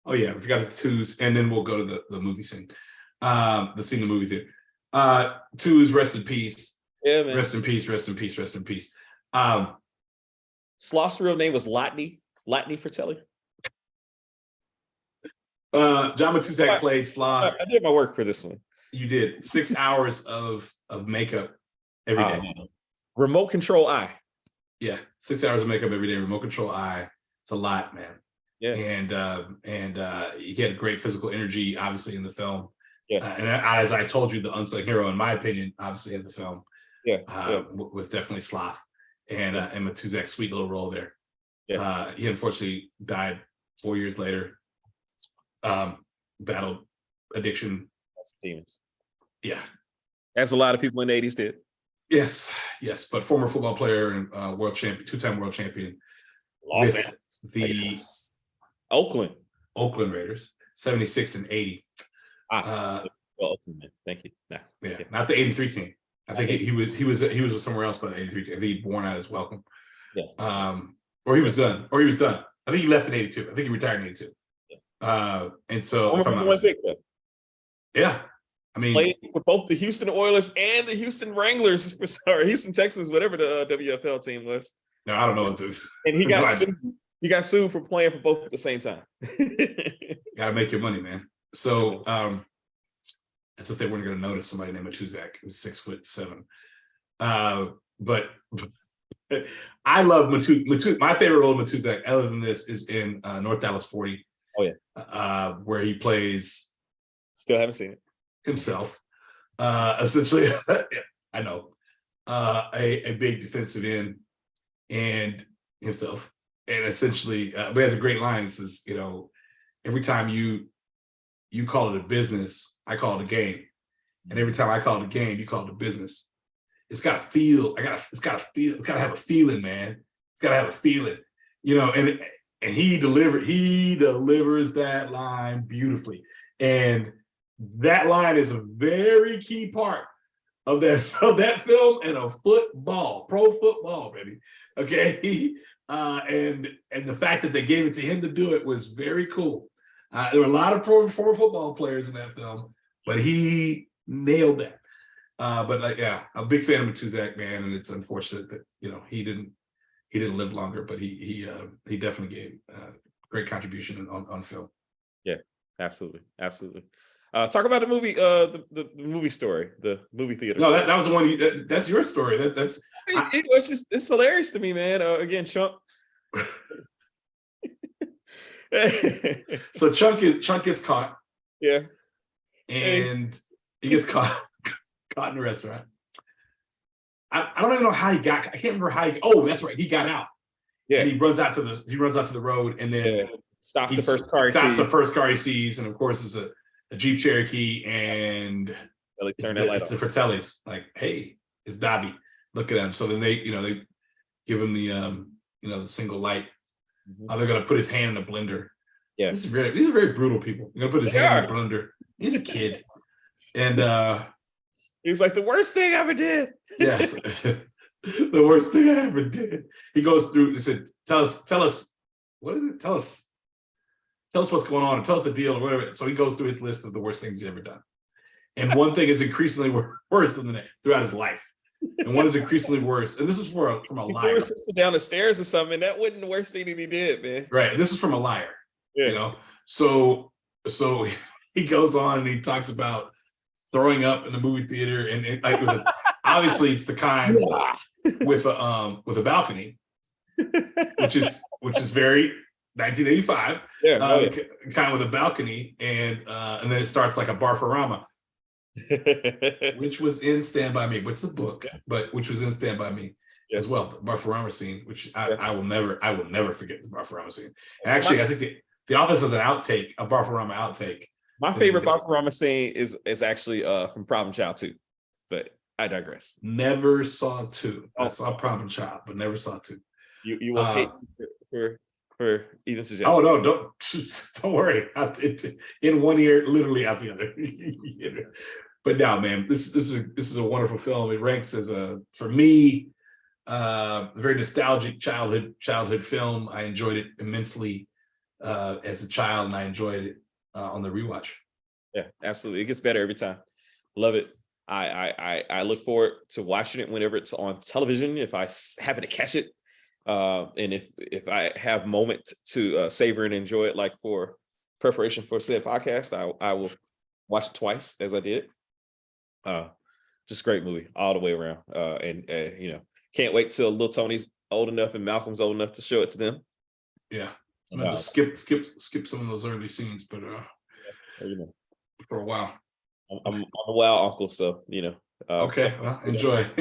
Oh yeah, we forgot the twos, and then we'll go to the movie scene. The scene in the movie theater. Twos, rest in peace. Yeah, man. Rest in peace, rest in peace, rest in peace. Sloth's real name was Lotney Fratelli. John Matuzak played Sloth. I did my work for this one. You did 6 hours of makeup every day. Remote control eye. Yeah, 6 hours of makeup every day. Remote control eye. It's a lot, man. Yeah. And he had great physical energy, obviously, in the film. Yeah. And as I told you, the unsung hero, in my opinion, obviously in the film, was definitely Sloth, and Matuzak's sweet little role there. Yeah. He unfortunately died 4 years later. Battled addiction. That's demons. Yeah. As a lot of people in the 80s did. Yes. But former football player and world champion, two-time world champion. Los Angeles. The Oakland Raiders, 76 and 80. Oakland, thank you. Yeah, not the 83 team. I think he was somewhere else by the 83 team. I think he'd worn out his welcome. Yeah. Or he was done. I think he left in 82. I think he retired in 82. Yeah. And so yeah. I mean, played for both the Houston Oilers and the Houston Wranglers, Houston Texans, whatever the WFL team was. No, I don't know what this. And he got sued for playing for both at the same time. Gotta make your money, man. So as if they weren't going to notice somebody named Matuzak who's 6'7". But I love Matuzak. My favorite role of Matuzak, other than this, is in North Dallas 40. Oh yeah, where he plays. Still haven't seen it. Himself, essentially. I know a big defensive end and himself, and essentially, but he has a great line. It says, every time you call it a business, I call it a game, and every time I call it a game, you call it a business. It's got to feel. It's got to have a feeling, man. It's got to have a feeling, and he delivers that line beautifully, and that line is a very key part of that film and a pro football, baby. Okay, and the fact that they gave it to him to do it was very cool. There were a lot of former football players in that film, but he nailed that. But like, yeah, I'm a big fan of Matuzak, man, and it's unfortunate that he didn't live longer, but he definitely gave great contribution on film. Yeah, absolutely, absolutely. Talk about the movie, the movie story, the movie theater. No, that was the one. That's your story. It's hilarious to me, man. Again, Chunk. So Chunk gets caught. Yeah, and he gets caught in a restaurant. I don't even know how he got. I can't remember how he. Oh, that's right. He got out. Yeah, and he runs out to the road, and then stops the first car he sees, and of course it's a Jeep Cherokee, and it's the Fratellis. Like, hey, it's Davi. Look at him. So then they give him the single light. Mm-hmm. They're gonna put his hand in a blender. Yeah, these are very brutal people. They're gonna put his hand in a blender. He's a kid, and he was like, the worst thing I ever did. Yes. The worst thing I ever did. He goes through. He said, "Tell us, what is it? Tell us what's going on, or tell us the deal, or whatever." So he goes through his list of the worst things he's ever done, and one thing is increasingly worse than the next throughout his life, and one is increasingly worse. And this is from a liar. He threw down the stairs or something. That wasn't the worst thing that he did, man. Right. And this is from a liar. Yeah. So he goes on and he talks about throwing up in the movie theater, and it was obviously it's the kind with a balcony, which is very 1985. Yeah, kind with a balcony, and then it starts like a barfarama, which was in Stand By Me, which is a book, but which was in Stand By Me as well. The barfarama scene, which I will never forget the barfarama scene. And actually, I think the Office has an outtake, a barfarama outtake. My favorite barfarama scene is actually from Problem Child 2, but I digress. Never saw 2. I saw Problem Child, but never saw 2. You will hate for even suggesting. Oh no, don't worry. In one ear, literally out the other. But no, man, this is a wonderful film. It ranks as for me a very nostalgic childhood film. I enjoyed it immensely as a child, and I enjoyed it on the rewatch. Yeah, absolutely. It gets better every time. Love it. I look forward to watching it whenever it's on television, if I happen to catch it, and if I have moment to savor and enjoy it, like for preparation for said podcast, I will watch it twice, as I did. Just great movie all the way around, and can't wait till little Tony's old enough and Malcolm's old enough to show it to them. Yeah. I'm gonna skip some of those early scenes, but for a while. I'm a wild uncle, so okay, well, enjoy. Right.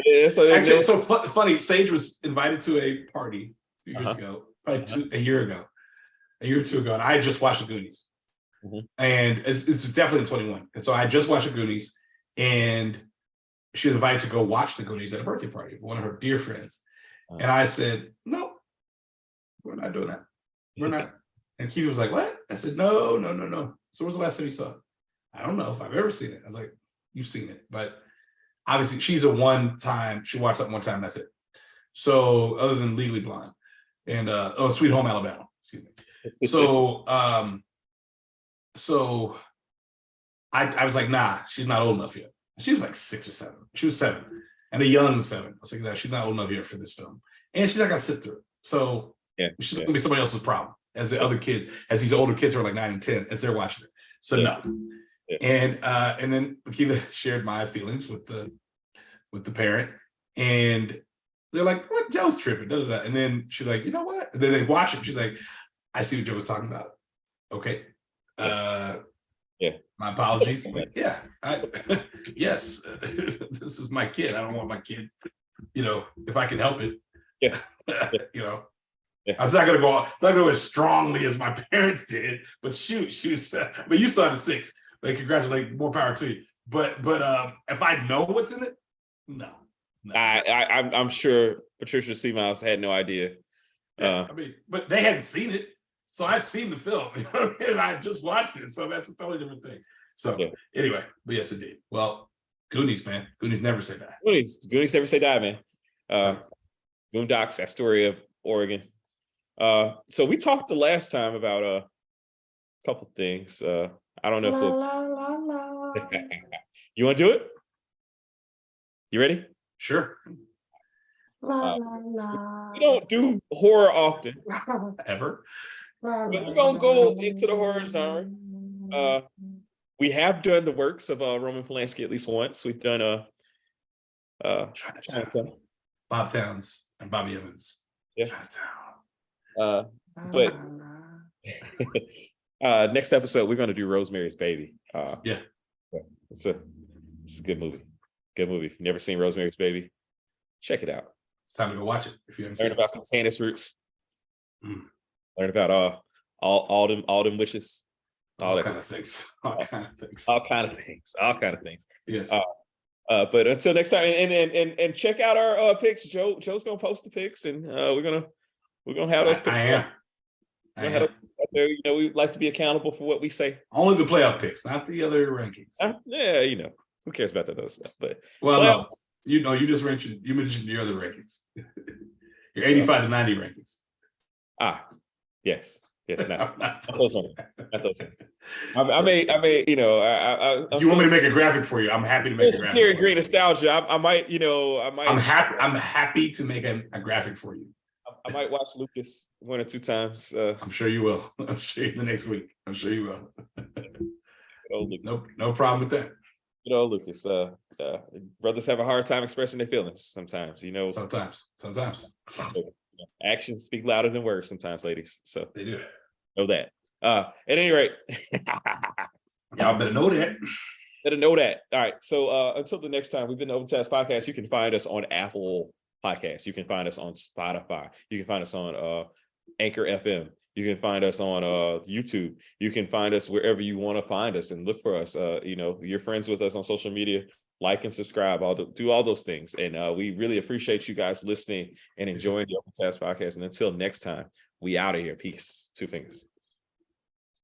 Yeah, actually, it's so funny. Sage was invited to a party a few years ago, probably a year or two ago, and I had just watched the Goonies, and it's definitely in 21. And so I just watched the Goonies, and she was invited to go watch the Goonies at a birthday party for one of her dear friends, and I said, no, we're not doing that. We're not. And Keith was like, what? I said, no. So when's the last time you saw it? I don't know if I've ever seen it. I was like, you've seen it. But obviously she's she watched something one time, that's it. So other than Legally Blonde and Sweet Home Alabama, excuse me. So I was like, nah, she's not old enough yet. She was like 6 or 7. She was 7. And a young 7. I was like, nah, she's not old enough yet for this film. And she's not gonna sit through it. So she's gonna be somebody else's problem, as the other kids, as these older kids who are like 9 and 10, as they're watching it. So no. And then Lakeela shared my feelings with the parent, and they're like, what, Joe's tripping, da, da, da. And then she's like, you know what? And then they watch it. She's like, I see what Joe was talking about. Okay. My apologies. Like, yes, this is my kid. I don't want my kid, if I can help it. I was not gonna go as strongly as my parents did, but shoot, she was. But you saw the 6. Like, congratulate, more power to you. But if I know what's in it, no. I'm sure Patricia Seamouse had no idea. But they hadn't seen it, so I've seen the film, and I just watched it, so that's a totally different thing. So anyway, but yes, indeed. Well, Goonies, man. Goonies never say die. Goonies never say die, man. Boondocks, Astoria, Oregon. So we talked the last time about a couple things. I don't know You want to do it? You ready? Sure. We don't do horror often. Ever. But we're gonna go into the horror genre. We have done the works of Roman Polanski at least once. We've done Chinatown. Bob Towns and Bobby Evans. Yeah. Chinatown. But next episode we're gonna do Rosemary's Baby. Yeah. It's a good movie. Good movie. If you've never seen Rosemary's Baby, check it out. It's time to go watch it if you haven't Learn seen about Satanic roots. Mm. Learn about all them wishes. All kind of things. All kind of things. All kind of things. All kind of things. Yes. But until next time, and check out our picks. Joe's gonna post the picks, and we're gonna have those picks. I am. Out there. You know, we like to be accountable for what we say. Only the playoff picks, not the other rankings. Yeah, you know, who cares about that other stuff? But well, no, you just mentioned your other rankings. Your 85 to 90 rankings. Yes. Not those ones. Not those ones. I may, you know, if you want me to make a graphic for you, I'm happy to make a graphic. Great nostalgia. I might. I'm happy to make a graphic for you. I might watch Lucas 1 or 2 times. I'm sure you will. I'm sure the next week. I'm sure you will. No problem with that. You know, Lucas. Brothers have a hard time expressing their feelings sometimes. You know. Sometimes. Actions speak louder than words sometimes, ladies. So they do. Know that. At any rate, y'all better know that. All right. So until the next time, we've been the Open Task Podcast. You can find us on Apple Podcasts. You can find us on Spotify. You can find us on Anchor FM. You can find us on YouTube. You can find us wherever you want to find us and look for us. You know, you're friends with us on social media. Like and subscribe. Do all those things. And we really appreciate you guys listening and enjoying the Open Task Podcast. And until next time, we out of here. Peace. 2 fingers.